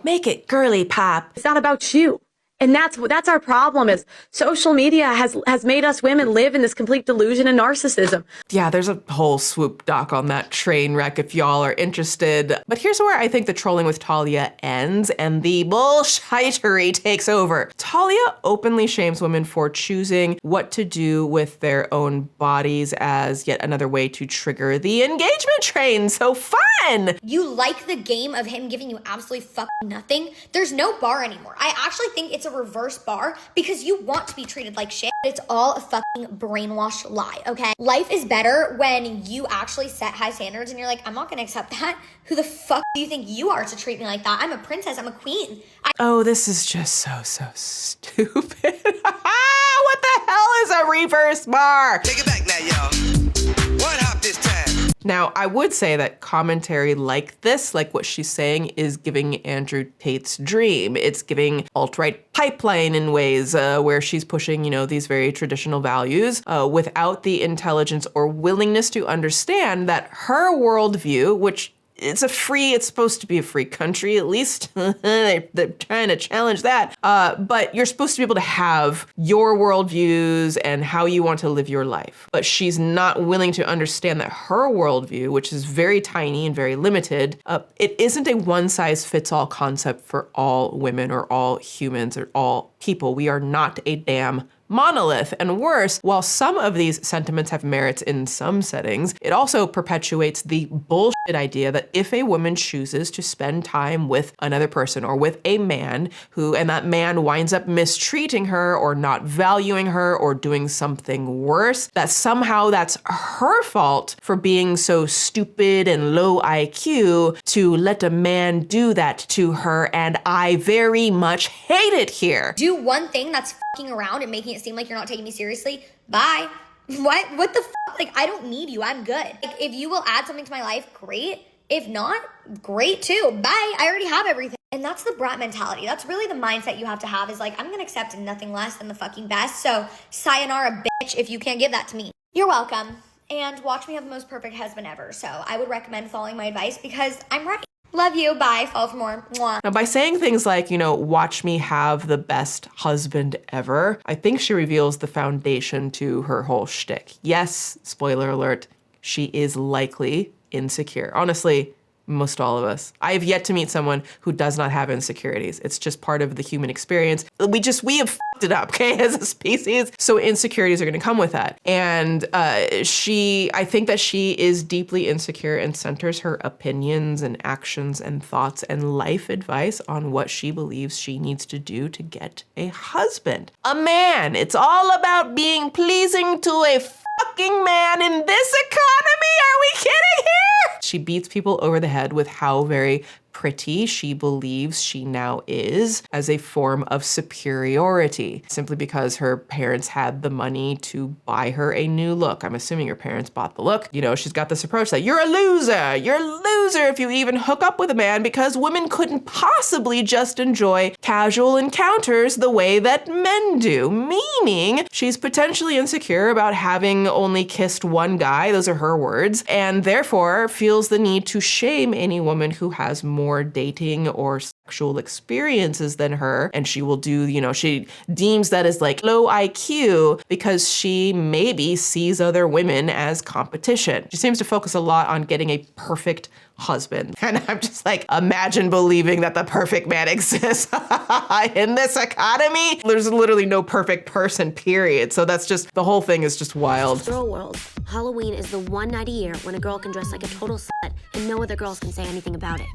make it girly pop. It's not about you. And that's our problem is social media has made us women live in this complete delusion and narcissism. Yeah, there's a whole Swoop doc on that train wreck if y'all are interested. But here's where I think the trolling with Talia ends and the bullshitery takes over. Talia openly shames women for choosing what to do with their own bodies as yet another way to trigger the engagement train. So fun! You like the game of him giving you absolutely fucking nothing? There's no bar anymore. I actually think it's a reverse bar because you want to be treated like shit. It's all a fucking brainwashed lie, okay? Life is better when you actually set high standards and you're like, I'm not gonna accept that. Who the fuck do you think you are to treat me like that? I'm a princess, I'm a queen. Oh, this is just so stupid. What the hell is a reverse bar? Take it back now, y'all. One hop this time. Now, I would say that commentary like this, like what she's saying, is giving Andrew Tate's dream. It's giving alt-right pipeline in ways where she's pushing, these very traditional values without the intelligence or willingness to understand that her worldview, which it's supposed to be a free country, at least. They're trying to challenge that. But you're supposed to be able to have your worldviews and how you want to live your life. But she's not willing to understand that her worldview, which is very tiny and very limited, it isn't a one-size-fits-all concept for all women or all humans or all people. We are not a damn monolith. And worse, while some of these sentiments have merits in some settings, it also perpetuates the bullshit idea that if a woman chooses to spend time with another person or with a man and that man winds up mistreating her or not valuing her or doing something worse, that somehow that's her fault for being so stupid and low IQ to let a man do that to her. And I very much hate it here. Do one thing that's fucking around and making it seem like you're not taking me seriously. Bye. What the fuck? Like, I don't need you. I'm good. Like, if you will add something to my life, great. If not, great too. Bye. I already have everything. And that's the brat mentality. That's really the mindset you have to have, is like, I'm gonna accept nothing less than the fucking best. So sayonara, bitch, if you can't give that to me. You're welcome. And watch me have the most perfect husband ever. So I would recommend following my advice because I'm right. Love you. Bye. Follow for more. Mwah. Now, by saying things like, watch me have the best husband ever, I think she reveals the foundation to her whole shtick. Yes, spoiler alert, she is likely insecure. Honestly, most all of us. I have yet to meet someone who does not have insecurities. It's just part of the human experience. We have fucked it up, okay, as a species. So insecurities are gonna come with that. And I think that she is deeply insecure and centers her opinions and actions and thoughts and life advice on what she believes she needs to do to get a husband. A man. It's all about being pleasing to a fucking man in this economy. Are we kidding here? She beats people over the head with how very pretty she believes she now is as a form of superiority, simply because her parents had the money to buy her a new look. I'm assuming her parents bought the look. She's got this approach that you're a loser. You're a loser if you even hook up with a man, because women couldn't possibly just enjoy casual encounters the way that men do, meaning she's potentially insecure about having only kissed one guy, those are her words, and therefore feels the need to shame any woman who has more dating or sexual experiences than her. And she will do, she deems that as like low IQ because she maybe sees other women as competition. She seems to focus a lot on getting a perfect husband. And I'm just like, imagine believing that the perfect man exists in this economy. There's literally no perfect person, period. So that's just, the whole thing is just wild. Girl world, Halloween is the one night a year when a girl can dress like a total slut and no other girls can say anything about it.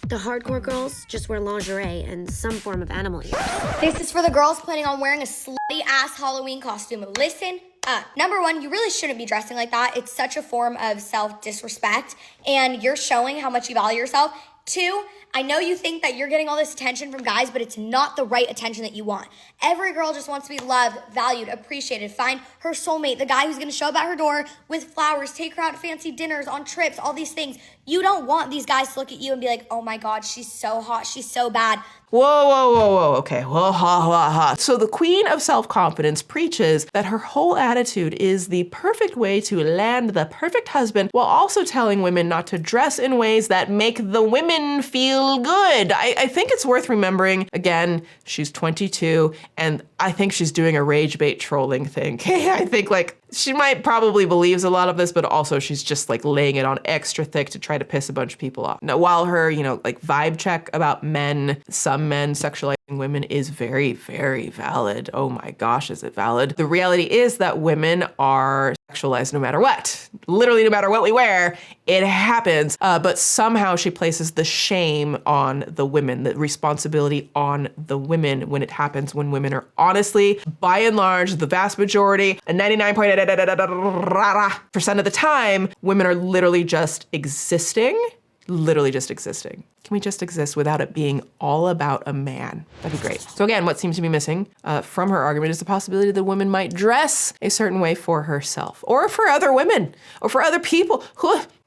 The hardcore girls just wear lingerie and some form of animal ears. This is for the girls planning on wearing a slutty ass Halloween costume. Listen up. Number one, you really shouldn't be dressing like that. It's such a form of self-disrespect, and you're showing how much you value yourself. Two, I know you think that you're getting all this attention from guys, but it's not the right attention that you want. Every girl just wants to be loved, valued, appreciated, find her soulmate, the guy who's gonna show up at her door with flowers, take her out to fancy dinners, on trips, all these things. You don't want these guys to look at you and be like, oh my God, she's so hot, she's so bad. Whoa, okay, whoa, ha. So the queen of self-confidence preaches that her whole attitude is the perfect way to land the perfect husband, while also telling women not to dress in ways that make the women feel good. I think it's worth remembering, again, she's 22, and I think she's doing a rage bait trolling thing. Okay, I think she might probably believes a lot of this, but also she's just laying it on extra thick to try to piss a bunch of people off. Now, while her, vibe check about men, some men sexualizing women is very, very valid. Oh my gosh, is it valid? The reality is that women are sexualized no matter what. Literally, no matter what we wear, it happens. But somehow she places the shame on the women, the responsibility on the women when it happens, when women are honestly, by and large, the vast majority, 99.8% of the time, women are literally just existing, literally just existing? Can we just exist without it being all about a man? That'd be great. So again, what seems to be missing from her argument is the possibility that a woman might dress a certain way for herself or for other women or for other people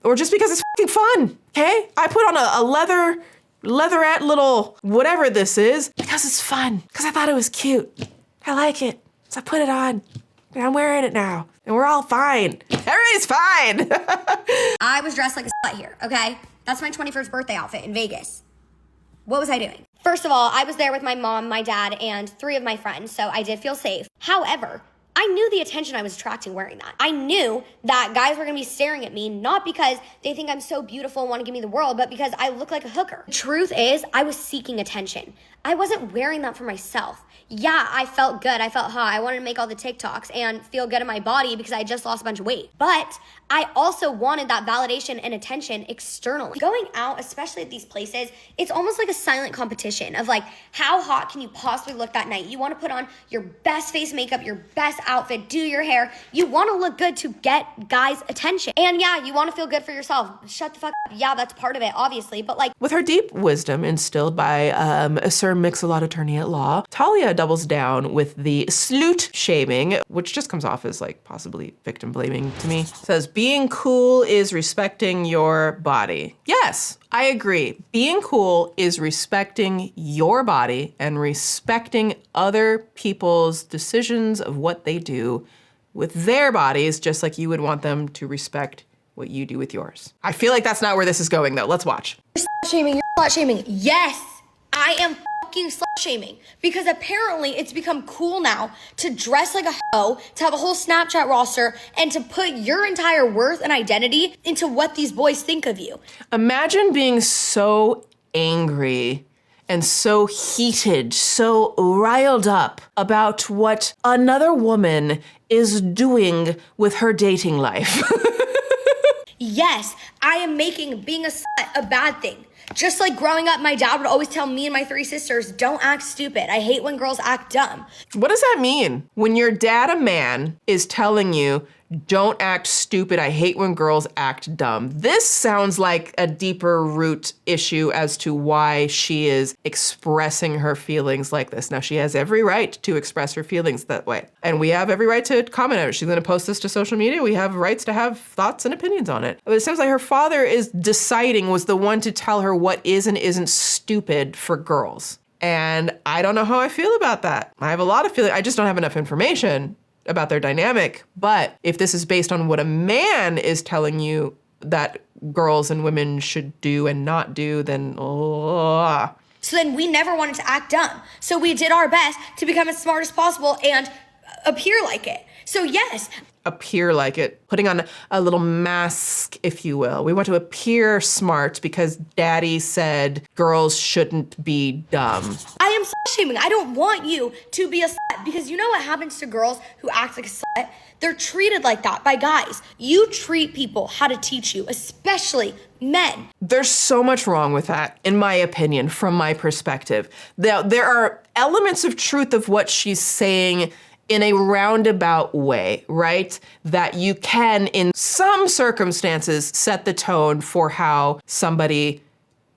or just because it's fucking fun, okay? I put on a leatherette little whatever this is because it's fun, because I thought it was cute. I like it, so I put it on and I'm wearing it now and we're all fine. Everybody's fine. I was dressed like a slut here, okay? That's my 21st birthday outfit in Vegas. What was I doing? First of all, I was there with my mom, my dad, and 3 of my friends, so I did feel safe. However, I knew the attention I was attracting wearing that. I knew that guys were gonna be staring at me, not because they think I'm so beautiful and wanna give me the world, but because I look like a hooker. The truth is, I was seeking attention. I wasn't wearing that for myself. Yeah, I felt good, I felt hot, I wanted to make all the TikToks and feel good in my body because I just lost a bunch of weight. But I also wanted that validation and attention externally. Going out, especially at these places, it's almost like a silent competition of like, how hot can you possibly look that night? You wanna put on your best face makeup, your best outfit, do your hair. You wanna look good to get guys' attention. And yeah, you wanna feel good for yourself. Shut the fuck up. Yeah, that's part of it, obviously, but like. With her deep wisdom instilled by Sir Mix-a-Lot attorney at law, Talia doubles down with the slut shaming, which just comes off as like possibly victim blaming to me. Says, being cool is respecting your body. Yes, I agree. Being cool is respecting your body and respecting other people's decisions of what they do with their bodies, just like you would want them to respect what you do with yours. I feel like that's not where this is going though. Let's watch. You're slut shaming, you're slut shaming. Yes, I am fucking slut shaming because apparently it's become cool now to dress like a hoe, to have a whole Snapchat roster, and to put your entire worth and identity into what these boys think of you. Imagine being so angry and so heated, so riled up about what another woman is doing with her dating life. Yes, I am making being a slut a bad thing. Just like growing up, my dad would always tell me and my 3 sisters, don't act stupid. I hate when girls act dumb. What does that mean? When your dad, a man, is telling you, don't act stupid, I hate when girls act dumb. This sounds like a deeper root issue as to why she is expressing her feelings like this. Now, she has every right to express her feelings that way. And we have every right to comment on it. She's gonna post this to social media. We have rights to have thoughts and opinions on it. But it seems like her father was the one to tell her what is and isn't stupid for girls. And I don't know how I feel about that. I have a lot of feelings. I just don't have enough information about their dynamic. But if this is based on what a man is telling you that girls and women should do and not do, then So then we never wanted to act dumb. So we did our best to become as smart as possible and appear like it. So yes. Appear like it, putting on a little mask, if you will. We want to appear smart because daddy said girls shouldn't be dumb. I am slut shaming. I don't want you to be a slut because you know what happens to girls who act like a slut? They're treated like that by guys. You treat people how to teach you, especially men. There's so much wrong with that, in my opinion, from my perspective. There are elements of truth of what she's saying in a roundabout way, right? That you can, in some circumstances, set the tone for how somebody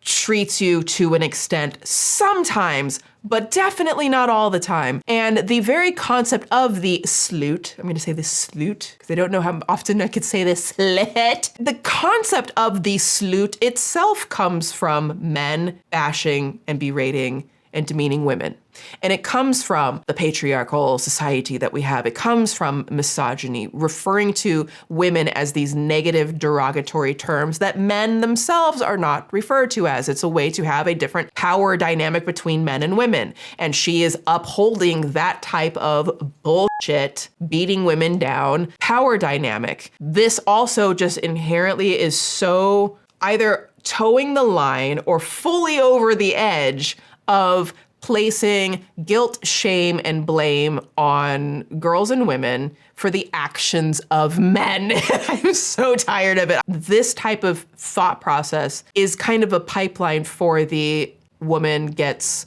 treats you to an extent sometimes, but definitely not all the time. And the very concept of the slut, I'm gonna say the slut, because I don't know how often I could say this slut. The concept of the slut itself comes from men bashing and berating and demeaning women. And it comes from the patriarchal society that we have. It comes from misogyny, referring to women as these negative, derogatory terms that men themselves are not referred to as. It's a way to have a different power dynamic between men and women. And she is upholding that type of bullshit, beating women down, power dynamic. This also just inherently is so either towing the line or fully over the edge of placing guilt, shame, and blame on girls and women for the actions of men. I'm so tired of it. This type of thought process is kind of a pipeline for the woman gets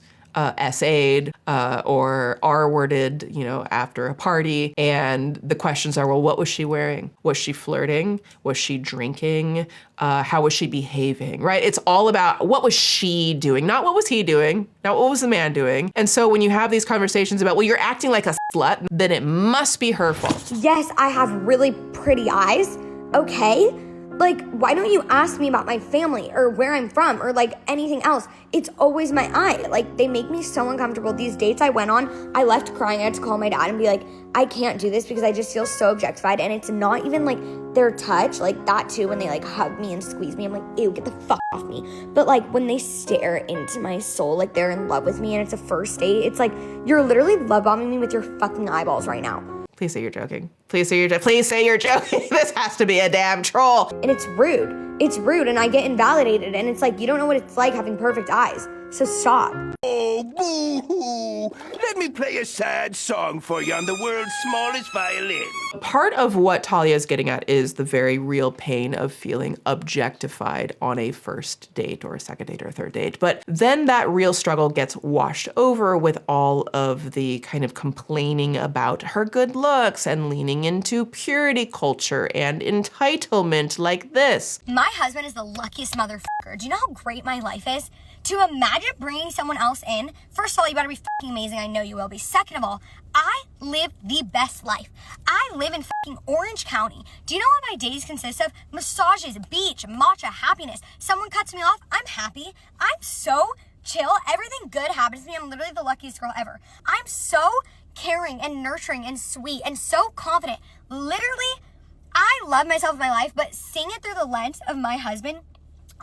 essayed or R-worded, you know, after a party. And the questions are, well, what was she wearing? Was she flirting? Was she drinking? How was she behaving, right? It's all about what was she doing, not what was he doing, not what was the man doing. And so when you have these conversations about, well, you're acting like a slut, then it must be her fault. Yes, I have really pretty eyes, okay? Like, why don't you ask me about my family or where I'm from or like anything else? It's always my eye. Like, they make me so uncomfortable. These dates I went on, I left crying. I had to call my dad and be like, I can't do this because I just feel so objectified. And it's not even like their touch, like that too, when they like hug me and squeeze me, I'm like, ew, get the fuck off me. But like when they stare into my soul, like they're in love with me and it's a first date, it's like, you're literally love bombing me with your fucking eyeballs right now. Please say you're joking. Please say you're joking. This has to be a damn troll. And it's rude. It's rude and I get invalidated and it's like, you don't know what it's like having perfect eyes. So stop. Oh, boo-hoo. Let me play a sad song for you on the world's smallest violin. Part of what Talia is getting at is the very real pain of feeling objectified on a first date or a second date or a third date. But then that real struggle gets washed over with all of the kind of complaining about her good looks and leaning into purity culture and entitlement like this. My husband is the luckiest motherfucker. Do you know how great my life is? To imagine bringing someone else in, first of all, you better be fucking amazing. I know you will be. Second of all, I live the best life. I live in fucking Orange County. Do you know what my days consist of? Massages, beach, matcha, happiness. Someone cuts me off, I'm happy. I'm so chill. Everything good happens to me. I'm literally the luckiest girl ever. I'm so caring and nurturing and sweet and so confident. Literally, I love myself in my life, but seeing it through the lens of my husband.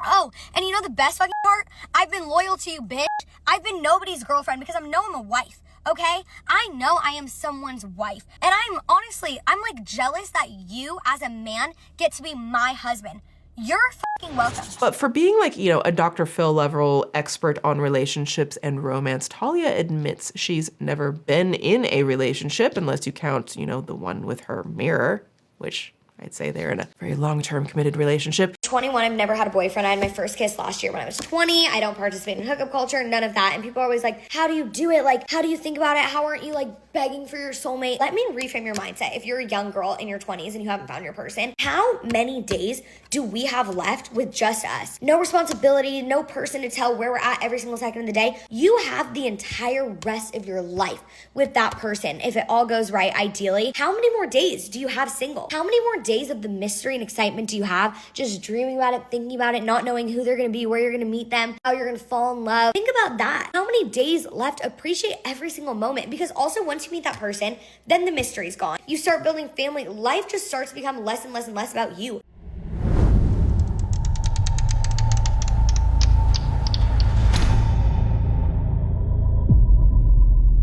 Oh, and you know the best fucking part? I've been loyal to you, bitch. I've been nobody's girlfriend because I'm a wife, okay? I know I am someone's wife. And I'm like jealous that you as a man get to be my husband. You're fucking welcome. But for being like, you know, a Dr. Phil level expert on relationships and romance, Talia admits she's never been in a relationship unless you count, you know, the one with her mirror, which I'd say they're in a very long-term committed relationship. 21, I've never had a boyfriend. I had my first kiss last year when I was 20. I don't participate in hookup culture, none of that. And people are always like, how do you do it? Like, how do you think about it? How aren't you like begging for your soulmate? Let me reframe your mindset. If you're a young girl in your 20s and you haven't found your person, how many days do we have left with just us? No responsibility, no person to tell where we're at every single second of the day. You have the entire rest of your life with that person. If it all goes right, ideally, how many more days do you have single? How many more days of the mystery and excitement do you have just dreaming about it, thinking about it, not knowing who they're going to be, where you're going to meet them, how you're going to fall in love? Think about that. How many days left? Appreciate every single moment, because also once you meet that person, then the mystery's gone. You start building family. Life just starts to become less and less and less about you.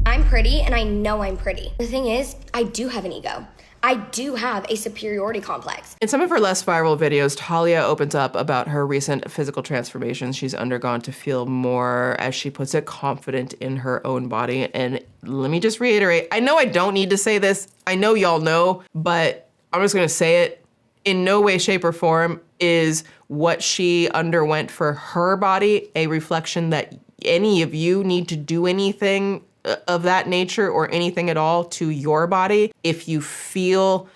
I'm pretty and I know I'm pretty. The thing is, I do have an ego. I do have a superiority complex. In some of her less viral videos, Talia opens up about her recent physical transformations she's undergone to feel more, as she puts it, confident in her own body. And let me just reiterate, I know I don't need to say this. I know y'all know, but I'm just gonna say it. In no way, shape, or form is what she underwent for her body a reflection that any of you need to do anything of that nature or anything at all to your body. If you feel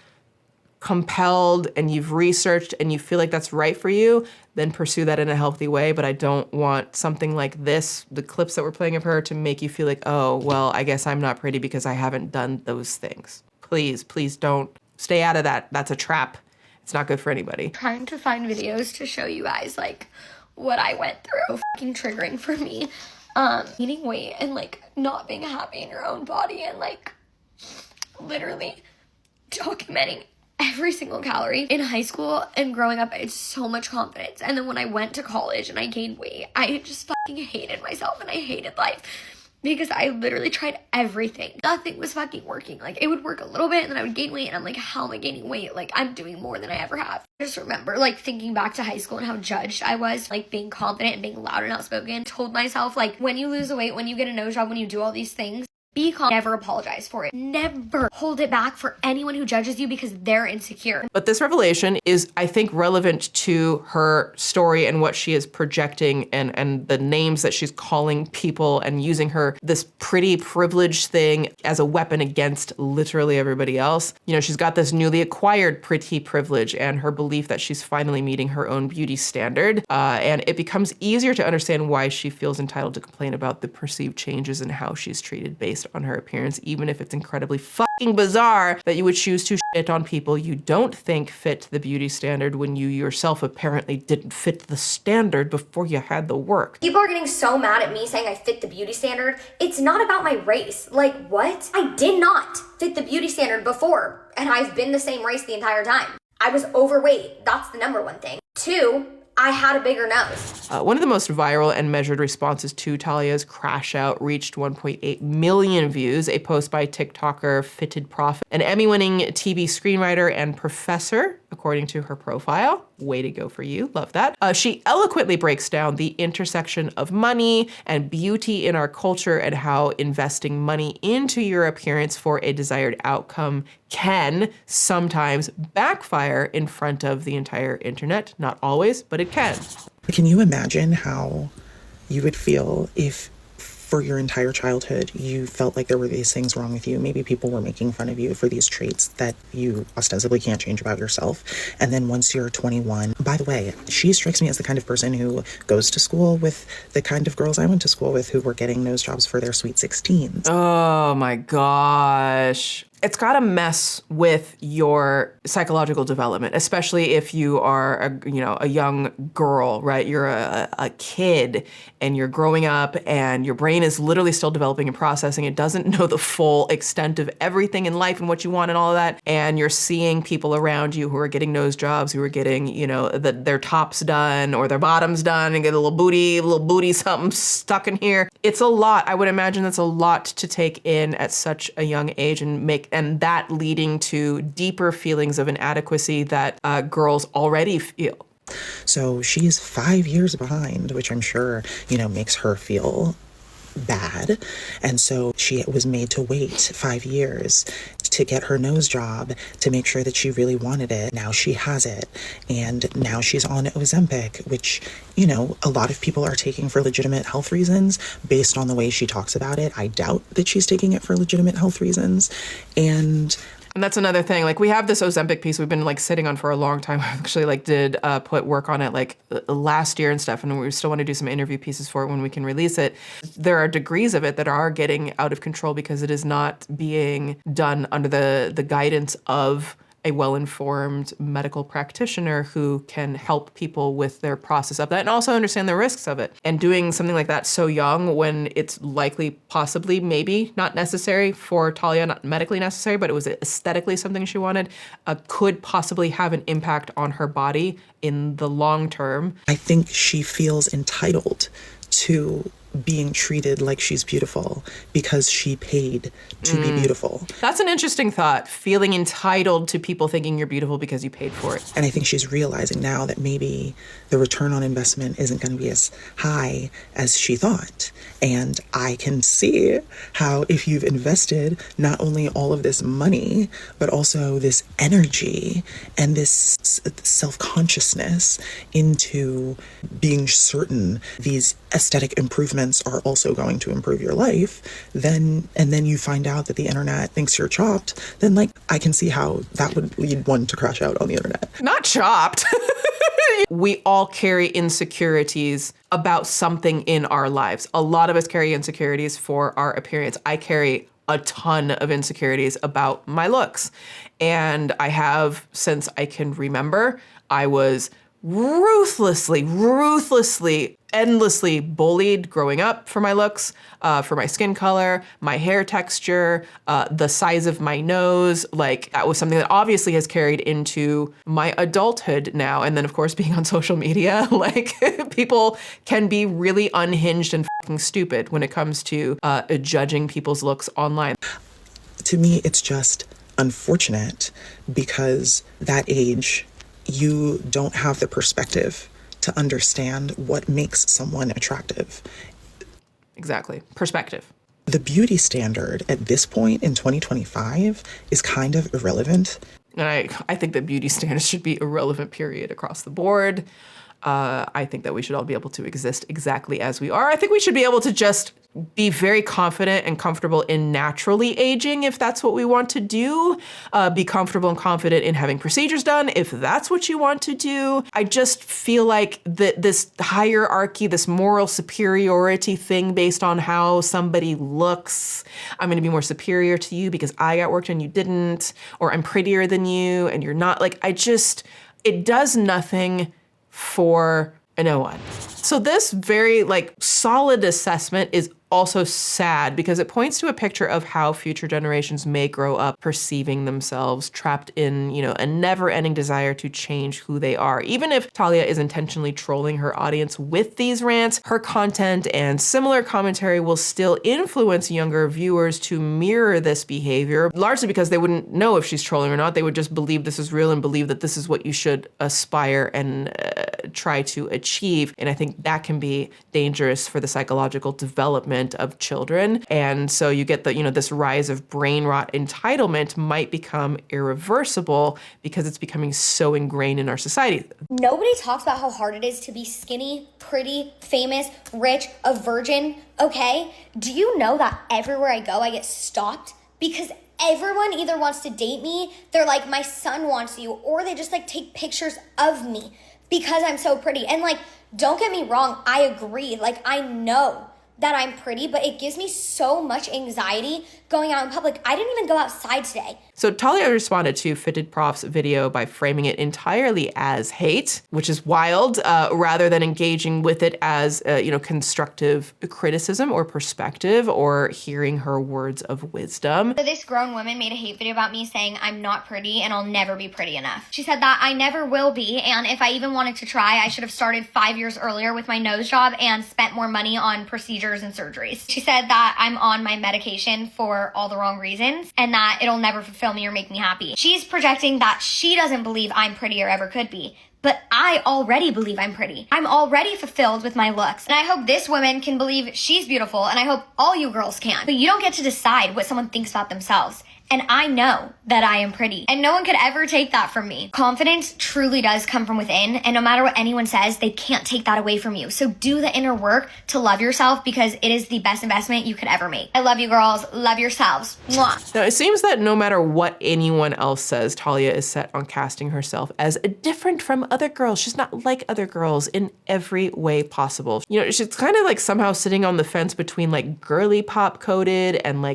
compelled and you've researched and you feel like that's right for you, then pursue that in a healthy way. But I don't want something like this, the clips that we're playing of her, to make you feel like, oh, well, I guess I'm not pretty because I haven't done those things. Please, please don't. Stay out of that. That's a trap. It's not good for anybody. Trying to find videos to show you guys like what I went through. Fucking triggering for me. Eating weight and like not being happy in your own body and like literally documenting every single calorie. In high school and growing up, I had so much confidence. And then when I went to college and I gained weight, I just fucking hated myself and I hated life because I literally tried everything. Nothing was fucking working. Like it would work a little bit and then I would gain weight and I'm like, how am I gaining weight? Like I'm doing more than I ever have. I just remember like thinking back to high school and how judged I was, like being confident and being loud and outspoken. Told myself like when you lose the weight, when you get a nose job, when you do all these things, Be calm. Never apologize for it. Never hold it back for anyone who judges you because they're insecure. But this revelation is, I think, relevant to her story and what she is projecting and the names that she's calling people and using this pretty privilege thing as a weapon against literally everybody else. You know, she's got this newly acquired pretty privilege and her belief that she's finally meeting her own beauty standard. And it becomes easier to understand why she feels entitled to complain about the perceived changes in how she's treated based on her appearance, even if it's incredibly fucking bizarre that you would choose to shit on people you don't think fit the beauty standard when you yourself apparently didn't fit the standard before you had the work. People are getting so mad at me saying I fit the beauty standard. It's not about my race. Like, what? I did not fit the beauty standard before, and I've been the same race the entire time. I was overweight. That's the number one thing. 2, I had a bigger nose. One of the most viral and measured responses to Talia's crash out reached 1.8 million views, a post by TikToker Fitted Prophet, an Emmy-winning TV screenwriter and professor, according to her profile. Way to go for you, love that. She eloquently breaks down the intersection of money and beauty in our culture and how investing money into your appearance for a desired outcome can sometimes backfire in front of the entire internet. Not always, but it can. Can you imagine how you would feel if for your entire childhood you felt like there were these things wrong with you? Maybe people were making fun of you for these traits that you ostensibly can't change about yourself. And then once you're 21, by the way, she strikes me as the kind of person who goes to school with the kind of girls I went to school with who were getting nose jobs for their sweet 16s. Oh my gosh. It's got to mess with your psychological development, especially if you are a young girl, right? You're a kid and you're growing up and your brain is literally still developing and processing. It doesn't know the full extent of everything in life and what you want and all of that. And you're seeing people around you who are getting nose jobs, who are getting, their tops done or their bottoms done and get a little booty, something stuck in here. It's a lot. I would imagine that's a lot to take in at such a young age and that leading to deeper feelings of inadequacy that girls already feel. So she's 5 years behind, which I'm sure, makes her feel bad. And so she was made to wait 5 years to get her nose job to make sure that she really wanted it. Now she has it. And now she's on Ozempic, which, a lot of people are taking for legitimate health reasons based on the way she talks about it. I doubt that she's taking it for legitimate health reasons. And that's another thing. Like, we have this Ozempic piece we've been sitting on for a long time. I actually did put work on it last year and stuff, and we still want to do some interview pieces for it when we can release it. There are degrees of it that are getting out of control because it is not being done under the guidance of a well-informed medical practitioner who can help people with their process of that and also understand the risks of it. And doing something like that so young when it's likely, possibly, maybe not necessary for Talia, not medically necessary, but it was aesthetically something she wanted, could possibly have an impact on her body in the long term. I think she feels entitled to being treated like she's beautiful because she paid to be beautiful. That's an interesting thought, feeling entitled to people thinking you're beautiful because you paid for it. And I think she's realizing now that maybe the return on investment isn't going to be as high as she thought. And I can see how if you've invested not only all of this money, but also this energy and this self-consciousness into being certain these aesthetic improvements are also going to improve your life, and then you find out that the internet thinks you're chopped, then I can see how that would lead one to crash out on the internet. Not chopped. We all carry insecurities about something in our lives. A lot of us carry insecurities for our appearance. I carry a ton of insecurities about my looks. And I have since I can remember. I was ruthlessly, endlessly bullied growing up for my looks, for my skin color, my hair texture, the size of my nose. That was something that obviously has carried into my adulthood now. And then, of course, being on social media, people can be really unhinged and fucking stupid when it comes to judging people's looks online. To me, it's just unfortunate because that age, you don't have the perspective to understand what makes someone attractive. Exactly. Perspective. The beauty standard at this point in 2025 is kind of irrelevant. And I think that beauty standards should be irrelevant, period, across the board. I think that we should all be able to exist exactly as we are. I think we should be able to just be very confident and comfortable in naturally aging if that's what we want to do. Be comfortable and confident in having procedures done if that's what you want to do. I just feel like this hierarchy, this moral superiority thing based on how somebody looks, I'm gonna be more superior to you because I got work done and you didn't, or I'm prettier than you and you're not. Like, it does nothing for no one. So this very solid assessment is also sad because it points to a picture of how future generations may grow up perceiving themselves trapped in, a never-ending desire to change who they are. Even if Talia is intentionally trolling her audience with these rants, her content and similar commentary will still influence younger viewers to mirror this behavior, largely because they wouldn't know if she's trolling or not. They would just believe this is real and believe that this is what you should aspire and try to achieve. And I think that can be dangerous for the psychological development of children. And so you get this rise of brain rot. Entitlement might become irreversible because it's becoming so ingrained in our society. Nobody talks about how hard it is to be skinny, pretty, famous, rich, a virgin, okay? Do you know that everywhere I go, I get stopped? Because everyone either wants to date me, they're like, my son wants you, or they just take pictures of me because I'm so pretty. And don't get me wrong, I agree. I know that I'm pretty, but it gives me so much anxiety going out in public. I didn't even go outside today. So Talia responded to Fitted Prof's video by framing it entirely as hate, which is wild, rather than engaging with it as, constructive criticism or perspective or hearing her words of wisdom. So this grown woman made a hate video about me saying I'm not pretty and I'll never be pretty enough. She said that I never will be, and if I even wanted to try, I should have started 5 years earlier with my nose job and spent more money on procedures and surgeries. She said that I'm on my medication for all the wrong reasons and that it'll never fulfill me or make me happy. She's projecting that she doesn't believe I'm pretty or ever could be. But I already believe I'm pretty. I'm already fulfilled with my looks. And I hope this woman can believe she's beautiful, and I hope all you girls can. But you don't get to decide what someone thinks about themselves. And I know that I am pretty, and no one could ever take that from me. Confidence truly does come from within, and no matter what anyone says, they can't take that away from you. So do the inner work to love yourself because it is the best investment you could ever make. I love you girls. Love yourselves. Mwah. Now, it seems that no matter what anyone else says, Talia is set on casting herself as different from other girls. She's not like other girls in every way possible. She's kind of somehow sitting on the fence between girly pop coded and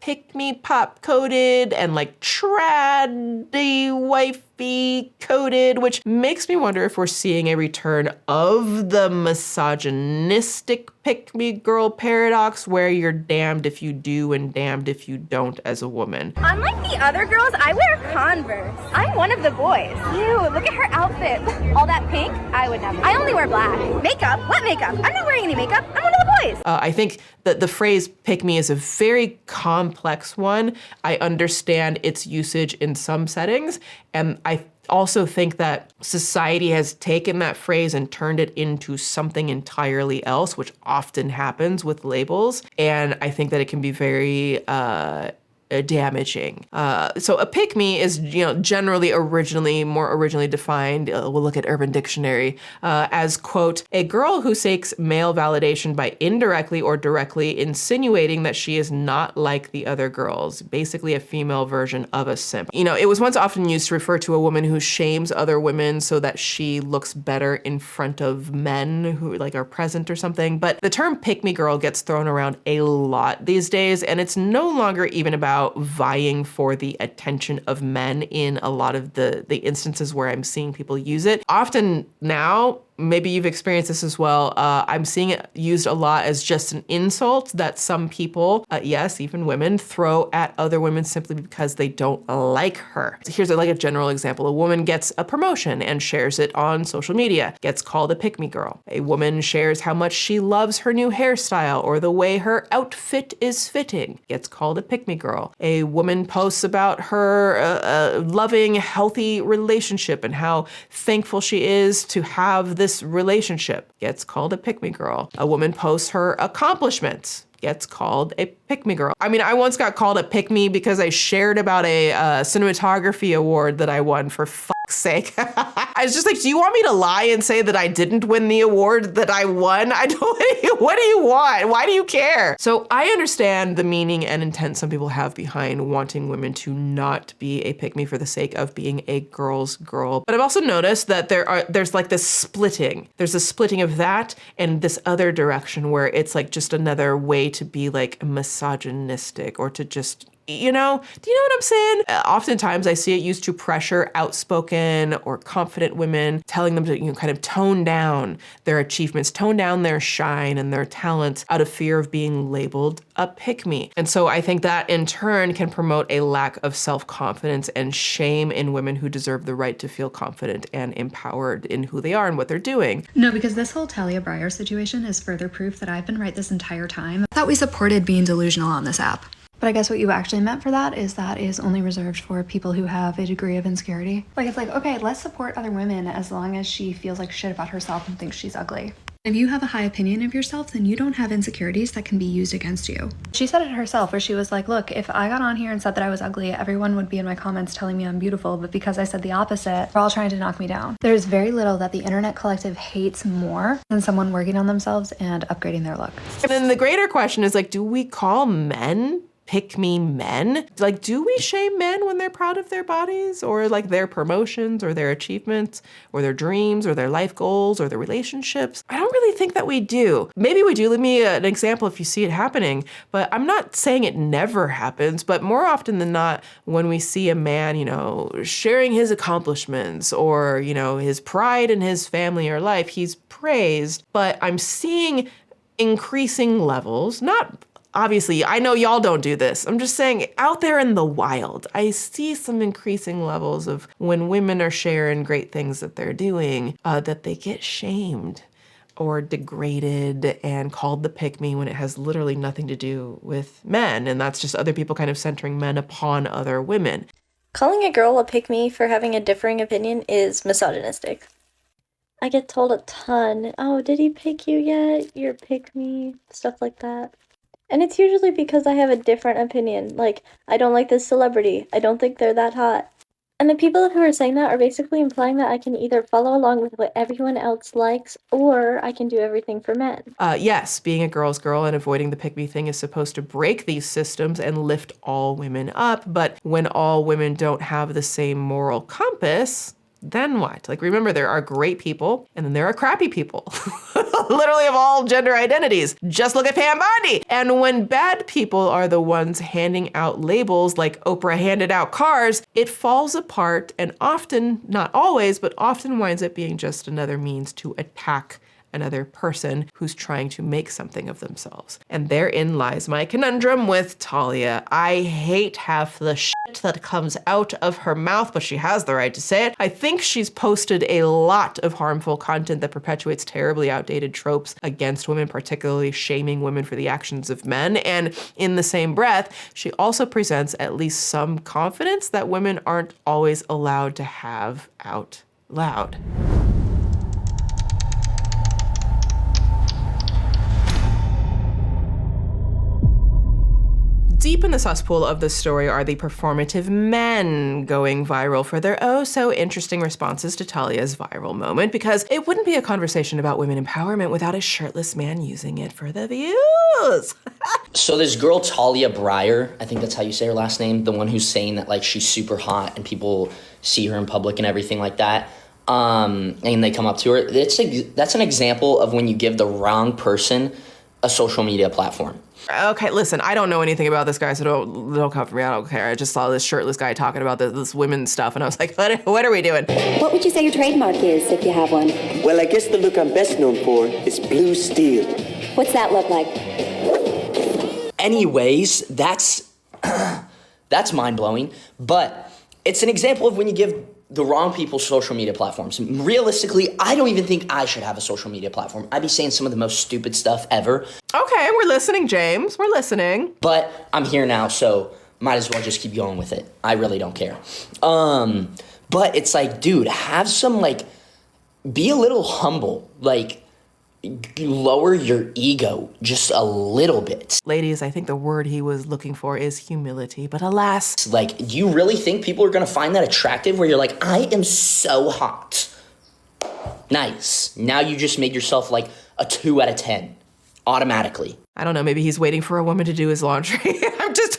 pick me pop coded and traddy wifey coded, which makes me wonder if we're seeing a return of the misogynistic pick me girl paradox where you're damned if you do and damned if you don't as a woman. Unlike the other girls, I wear Converse. I'm one of the boys. Ew, look at her outfit. All that pink? I would never. I only wear black. Makeup? What makeup? I'm not wearing any makeup. I'm one of the boys. I think that the phrase pick me is a very complex one. I understand its usage in some settings, and I also think that society has taken that phrase and turned it into something entirely else, which often happens with labels. And I think that it can be very damaging. So a pick-me is, generally more originally defined, we'll look at Urban Dictionary, as, quote, a girl who seeks male validation by indirectly or directly insinuating that she is not like the other girls, basically a female version of a simp. It was once often used to refer to a woman who shames other women so that she looks better in front of men who are present or something. But the term pick-me girl gets thrown around a lot these days, and it's no longer even about vying for the attention of men in a lot of the instances where I'm seeing people use it. Often now, maybe you've experienced this as well, I'm seeing it used a lot as just an insult that some people, yes, even women, throw at other women simply because they don't like her. Here's a general example. A woman gets a promotion and shares it on social media, gets called a pick-me girl. A woman shares how much she loves her new hairstyle or the way her outfit is fitting, gets called a pick-me girl. A woman posts about her loving, healthy relationship and how thankful she is to have this relationship, gets called a pick-me girl. A woman posts her accomplishments, gets called a pick-me girl. I mean, I once got called a pick-me because I shared about a cinematography award that I won, for fuck's sake. I was just like, do you want me to lie and say that I didn't win the award that I won? I don't, what do you want? Why do you care? So I understand the meaning and intent some people have behind wanting women to not be a pick-me for the sake of being a girl's girl. But I've also noticed that there's like this splitting. There's a splitting of that and this other direction where it's like just another way to be like misogynistic or to just, you know, do you know what I'm saying? Oftentimes I see it used to pressure outspoken or confident women, telling them to, you know, kind of tone down their achievements, tone down their shine and their talents out of fear of being labeled a pick-me. And so I think that in turn can promote a lack of self-confidence and shame in women who deserve the right to feel confident and empowered in who they are and what they're doing. No, because this whole Talia Breyer situation is further proof that I've been right this entire time. I thought we supported being delusional on this app. But I guess what you actually meant for that is only reserved for people who have a degree of insecurity. Like, it's like, okay, let's support other women as long as she feels like shit about herself and thinks she's ugly. If you have a high opinion of yourself, then you don't have insecurities that can be used against you. She said it herself, where she was like, look, if I got on here and said that I was ugly, everyone would be in my comments telling me I'm beautiful, but because I said the opposite, they're all trying to knock me down. There's very little that the internet collective hates more than someone working on themselves and upgrading their look. And then the greater question is like, do we call men pick-me men? Like, do we shame men when they're proud of their bodies or like their promotions or their achievements or their dreams or their life goals or their relationships? I don't really think that we do. Maybe we do. Leave me an example if you see it happening, but I'm not saying it never happens, but more often than not, when we see a man, you know, sharing his accomplishments or, you know, his pride in his family or life, he's praised, but I'm seeing increasing levels, not obviously, I know y'all don't do this. I'm just saying, out there in the wild, I see some increasing levels of when women are sharing great things that they're doing, that they get shamed or degraded and called the pick-me when it has literally nothing to do with men. And that's just other people kind of centering men upon other women. Calling a girl a pick-me for having a differing opinion is misogynistic. I get told a ton, oh, did he pick you yet? You're pick-me, stuff like that. And it's usually because I have a different opinion. Like, I don't like this celebrity. I don't think they're that hot. And the people who are saying that are basically implying that I can either follow along with what everyone else likes, or I can do everything for men. Yes, being a girl's girl and avoiding the pick-me thing is supposed to break these systems and lift all women up. But when all women don't have the same moral compass, then what? Like, remember, there are great people and then there are crappy people. Literally of all gender identities. Just look at Pam Bondi. And when bad people are the ones handing out labels like Oprah handed out cars, it falls apart and often, not always, but often winds up being just another means to attack another person who's trying to make something of themselves. And therein lies my conundrum with Talia. I hate half the shit that comes out of her mouth, but she has the right to say it. I think she's posted a lot of harmful content that perpetuates terribly outdated tropes against women, particularly shaming women for the actions of men. And in the same breath, she also presents at least some confidence that women aren't always allowed to have out loud. Deep in the cesspool of this story are the performative men going viral for their oh-so-interesting responses to Talia's viral moment, because it wouldn't be a conversation about women empowerment without a shirtless man using it for the views. So this girl, Talia Breyer, I think that's how you say her last name, the one who's saying that like she's super hot and people see her in public and everything like that, and they come up to her. That's an example of when you give the wrong person a social media platform. Okay, listen, I don't know anything about this guy, so don't come for me. I don't care. I just saw this shirtless guy talking about this women's stuff, and I was like, what are we doing? What would you say your trademark is, if you have one? Well, I guess the look I'm best known for is blue steel. What's that look like? Anyways, that's mind-blowing, but it's an example of when you give the wrong people social media platforms. Realistically, I don't even think I should have a social media platform. I'd be saying some of the most stupid stuff ever. Okay, we're listening, James. We're listening. But I'm here now, so might as well just keep going with it. I really don't care. But it's like, dude, have some, like, be a little humble. Like, lower your ego just a little bit. Ladies, I think the word he was looking for is humility, but alas. Like, do you really think people are gonna find that attractive where you're like, I am so hot? Nice. Now you just made yourself like a 2 out of 10 automatically. I don't know, maybe he's waiting for a woman to do his laundry.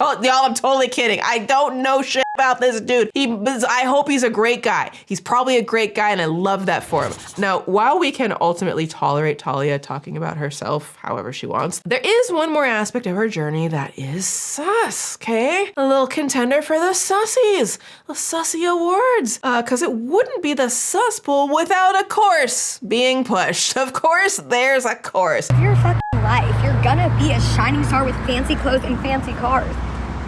I'm totally kidding. I don't know shit about this dude. I hope he's a great guy. He's probably a great guy, and I love that for him. Now, while we can ultimately tolerate Talia talking about herself however she wants, there is one more aspect of her journey that is sus, okay? A little contender for the sussies, the sussy awards, because it wouldn't be the Suspool without a course being pushed. Of course, there's a course. Your fucking life, you're gonna be a shining star with fancy clothes and fancy cars,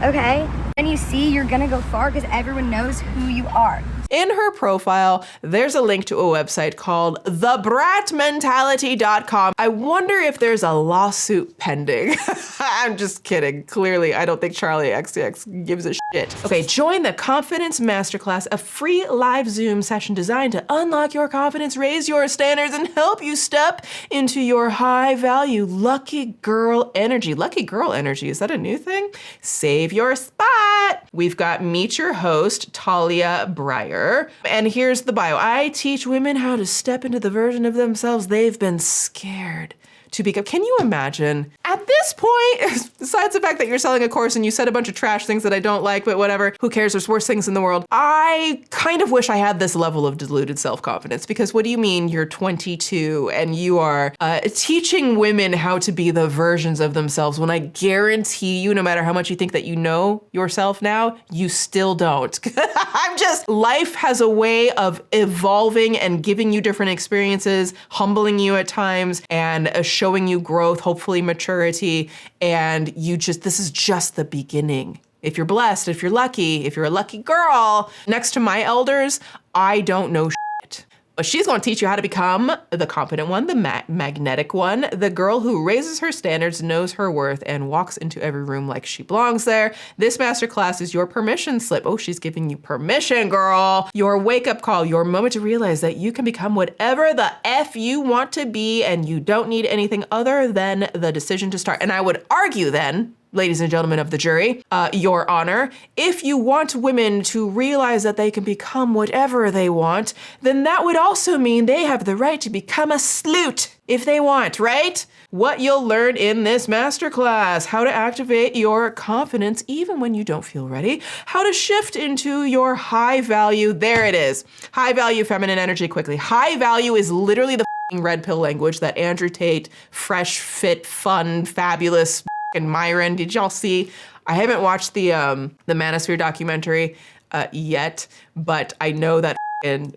okay? And you see you're gonna go far because everyone knows who you are. In her profile, there's a link to a website called thebratmentality.com. I wonder if there's a lawsuit pending. I'm just kidding. Clearly, I don't think Charlie XCX gives a shit. Okay, join the Confidence Masterclass, a free live Zoom session designed to unlock your confidence, raise your standards, and help you step into your high value lucky girl energy. Lucky girl energy, is that a new thing? Save your spot. We've got Meet Your Host, Talia Breyer. And here's the bio. I teach women how to step into the version of themselves they've been scared to become. Can you imagine? At this point, besides the fact that you're selling a course and you said a bunch of trash things that I don't like, but whatever, who cares? There's worse things in the world. I kind of wish I had this level of deluded self-confidence, because what do you mean you're 22 and you are teaching women how to be the versions of themselves when I guarantee you, no matter how much you think that you know yourself now, you still don't. Life has a way of evolving and giving you different experiences, humbling you at times, and showing you growth, hopefully maturity, and this is just the beginning. If you're blessed, if you're lucky, if you're a lucky girl, next to my elders, I don't know shit. But she's going to teach you how to become the confident one, the magnetic one, the girl who raises her standards, knows her worth, and walks into every room like she belongs there. This masterclass is your permission slip. Oh, she's giving you permission, girl. Your wake-up call, your moment to realize that you can become whatever the F you want to be, and you don't need anything other than the decision to start. And I would argue then, ladies and gentlemen of the jury, Your Honor, if you want women to realize that they can become whatever they want, then that would also mean they have the right to become a sleut if they want, right? What you'll learn in this masterclass: how to activate your confidence even when you don't feel ready, how to shift into your high value, there it is, high value feminine energy quickly. High value is literally the red pill language that Andrew Tate, fresh, fit, fun, fabulous, and Myron, did y'all see? I haven't watched the Manosphere documentary yet, but I know that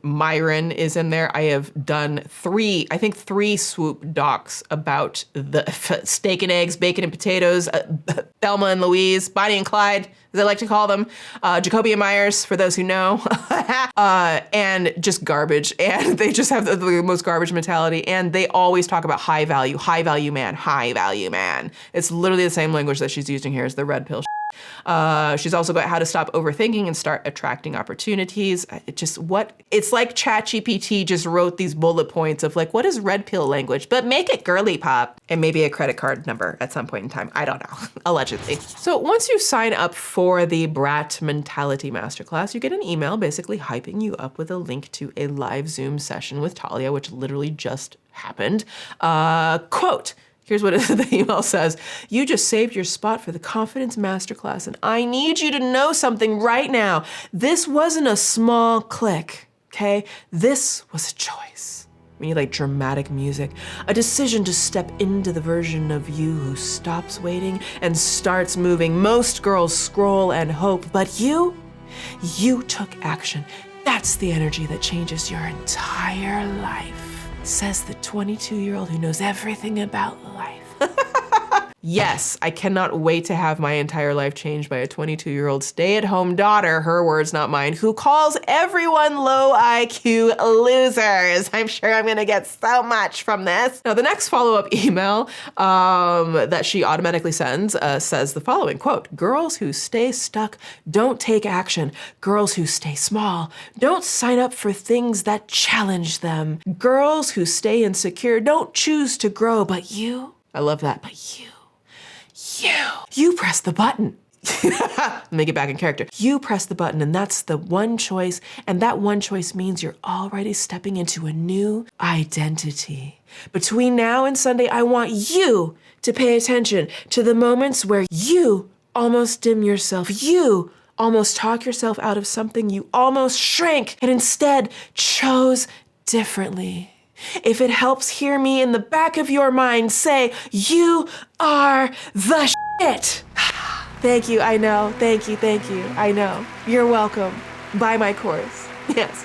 Myron is in there. I have done three Swoop docs about the steak and eggs, bacon and potatoes, Thelma and Louise, Bonnie and Clyde, as I like to call them, Jacoby and Myers, for those who know, and just garbage. And they just have the most garbage mentality. And they always talk about high value man, high value man. It's literally the same language that she's using here as the red pill. She's also got how to stop overthinking and start attracting opportunities. It's like ChatGPT just wrote these bullet points of like, what is red pill language? But make it girly pop, and maybe a credit card number at some point in time. I don't know, allegedly. So once you sign up for the Brat Mentality Masterclass, you get an email basically hyping you up with a link to a live Zoom session with Talia, which literally just happened. Quote, here's what the email says. You just saved your spot for the Confidence Masterclass, and I need you to know something right now. This wasn't a small click, okay? This was a choice. We need like dramatic music. A decision to step into the version of you who stops waiting and starts moving. Most girls scroll and hope, but you took action. That's the energy that changes your entire life. Says the 22-year-old who knows everything about life. Yes, I cannot wait to have my entire life changed by a 22-year-old stay-at-home daughter, her words, not mine, who calls everyone low IQ losers. I'm sure I'm gonna get so much from this. Now, the next follow-up email that she automatically sends says the following, quote, girls who stay stuck don't take action. Girls who stay small don't sign up for things that challenge them. Girls who stay insecure don't choose to grow, but you, I love that, but you press the button. Let me get back in character. You press the button, and that's the one choice, and that one choice means you're already stepping into a new identity. Between now and Sunday, I want you to pay attention to the moments where you almost dim yourself, you almost talk yourself out of something you almost shrank and instead chose differently. If it helps, hear me in the back of your mind say, you are the shit. Thank you, I know. Thank you, I know. You're welcome. Buy my course. Yes.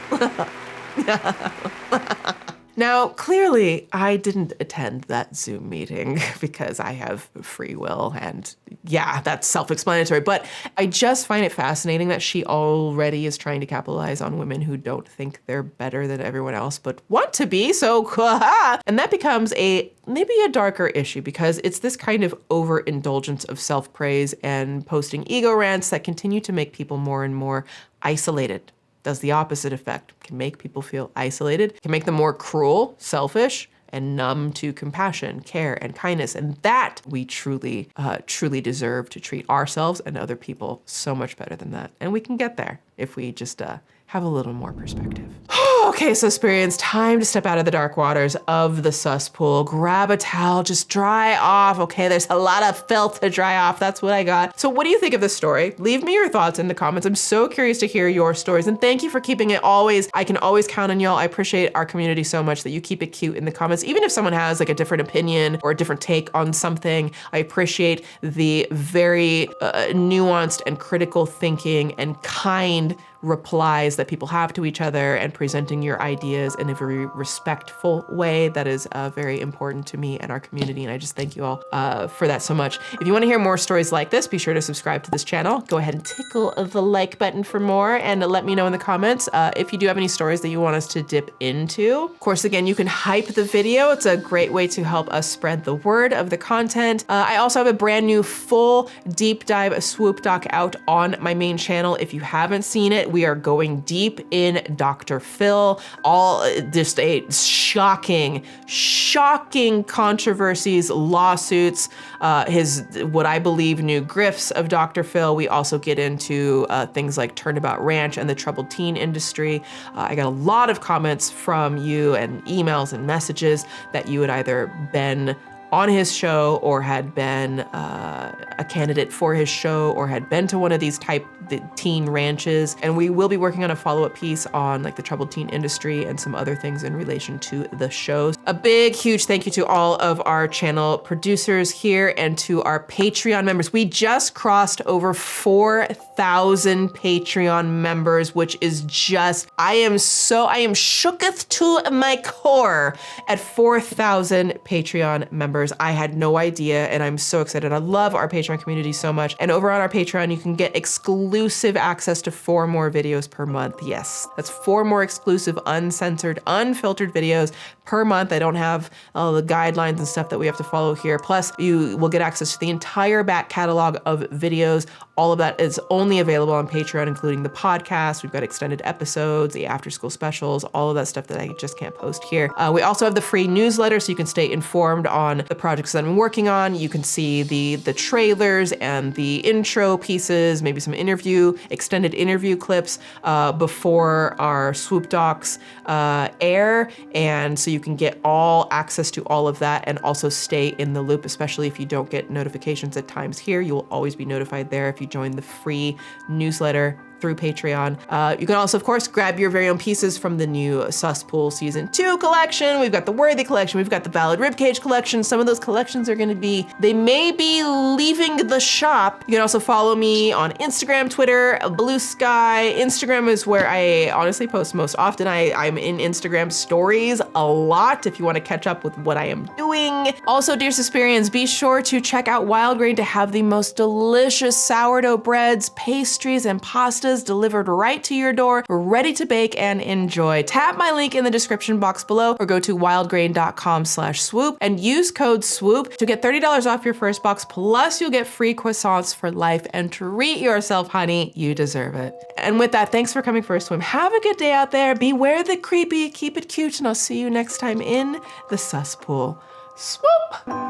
Now, clearly, I didn't attend that Zoom meeting because I have free will, and yeah, that's self-explanatory. But I just find it fascinating that she already is trying to capitalize on women who don't think they're better than everyone else, but want to be, so and that becomes maybe a darker issue because it's this kind of overindulgence of self-praise and posting ego rants that continue to make people more and more isolated. Does the opposite effect, can make people feel isolated, can make them more cruel, selfish, and numb to compassion, care, and kindness. And that we truly deserve to treat ourselves and other people so much better than that. And we can get there if we just have a little more perspective. Okay, Susperians, time to step out of the dark waters of the Suspool. Grab a towel, just dry off. Okay, there's a lot of filth to dry off. That's what I got. So what do you think of this story? Leave me your thoughts in the comments. I'm so curious to hear your stories. And thank you for keeping it always. I can always count on y'all. I appreciate our community so much that you keep it cute in the comments. Even if someone has like a different opinion or a different take on something, I appreciate the very nuanced and critical thinking and kind replies that people have to each other and presenting your ideas in a very respectful way. That is very important to me and our community, and I just thank you all for that so much. If you want to hear more stories like this, be sure to subscribe to this channel. Go ahead and tickle the like button for more, and let me know in the comments if you do have any stories that you want us to dip into. Of course, again, you can hype the video. It's a great way to help us spread the word of the content. I also have a brand new full deep dive Swoop doc out on my main channel. If you haven't seen it, we are going deep in Dr. Phil, all just a shocking controversies, lawsuits, his, what I believe, new grifts of Dr. Phil. We also get into things like Turnabout Ranch and the troubled teen industry. I got a lot of comments from you and emails and messages that you had either been on his show or had been a candidate for his show or had been to one of these type teen ranches. And we will be working on a follow-up piece on like the troubled teen industry and some other things in relation to the shows. A big, huge thank you to all of our channel producers here and to our Patreon members. We just crossed over 4,000 Patreon members, which is just, I am shooketh to my core at 4,000 Patreon members. I had no idea, and I'm so excited. I love our Patreon community so much. And over on our Patreon, you can get exclusive access to 4 more videos per month. Yes, that's 4 more exclusive, uncensored, unfiltered videos per month. I don't have all the guidelines and stuff that we have to follow here. Plus, you will get access to the entire back catalog of videos. All of that is only available on Patreon, including the podcast. We've got extended episodes, the after school specials, all of that stuff that I just can't post here. We also have the free newsletter, so you can stay informed on the projects that I'm working on. You can see the trailers and the intro pieces, maybe some extended interview clips before our Swoop docs air. And so you can get all access to all of that and also stay in the loop, especially if you don't get notifications at times here. You will always be notified there if you join the free newsletter through Patreon. You can also, of course, grab your very own pieces from the new Suspool Season 2 collection. We've got the Worthy collection. We've got the Valid Ribcage collection. Some of those collections are going to be, they may be leaving the shop. You can also follow me on Instagram, Twitter, Bluesky. Instagram is where I honestly post most often. I'm in Instagram stories a lot if you want to catch up with what I am doing. Also, dear Suspirians, be sure to check out Wild Grain to have the most delicious sourdough breads, pastries, and pastas delivered right to your door, ready to bake and enjoy. Tap my link in the description box below or go to wildgrain.com/swoop and use code SWOOP to get $30 off your first box, plus you'll get free croissants for life, and treat yourself, honey. You deserve it. And with that, thanks for coming for a swim. Have a good day out there. Beware the creepy, keep it cute, and I'll see you next time in the Suspool. Swoop!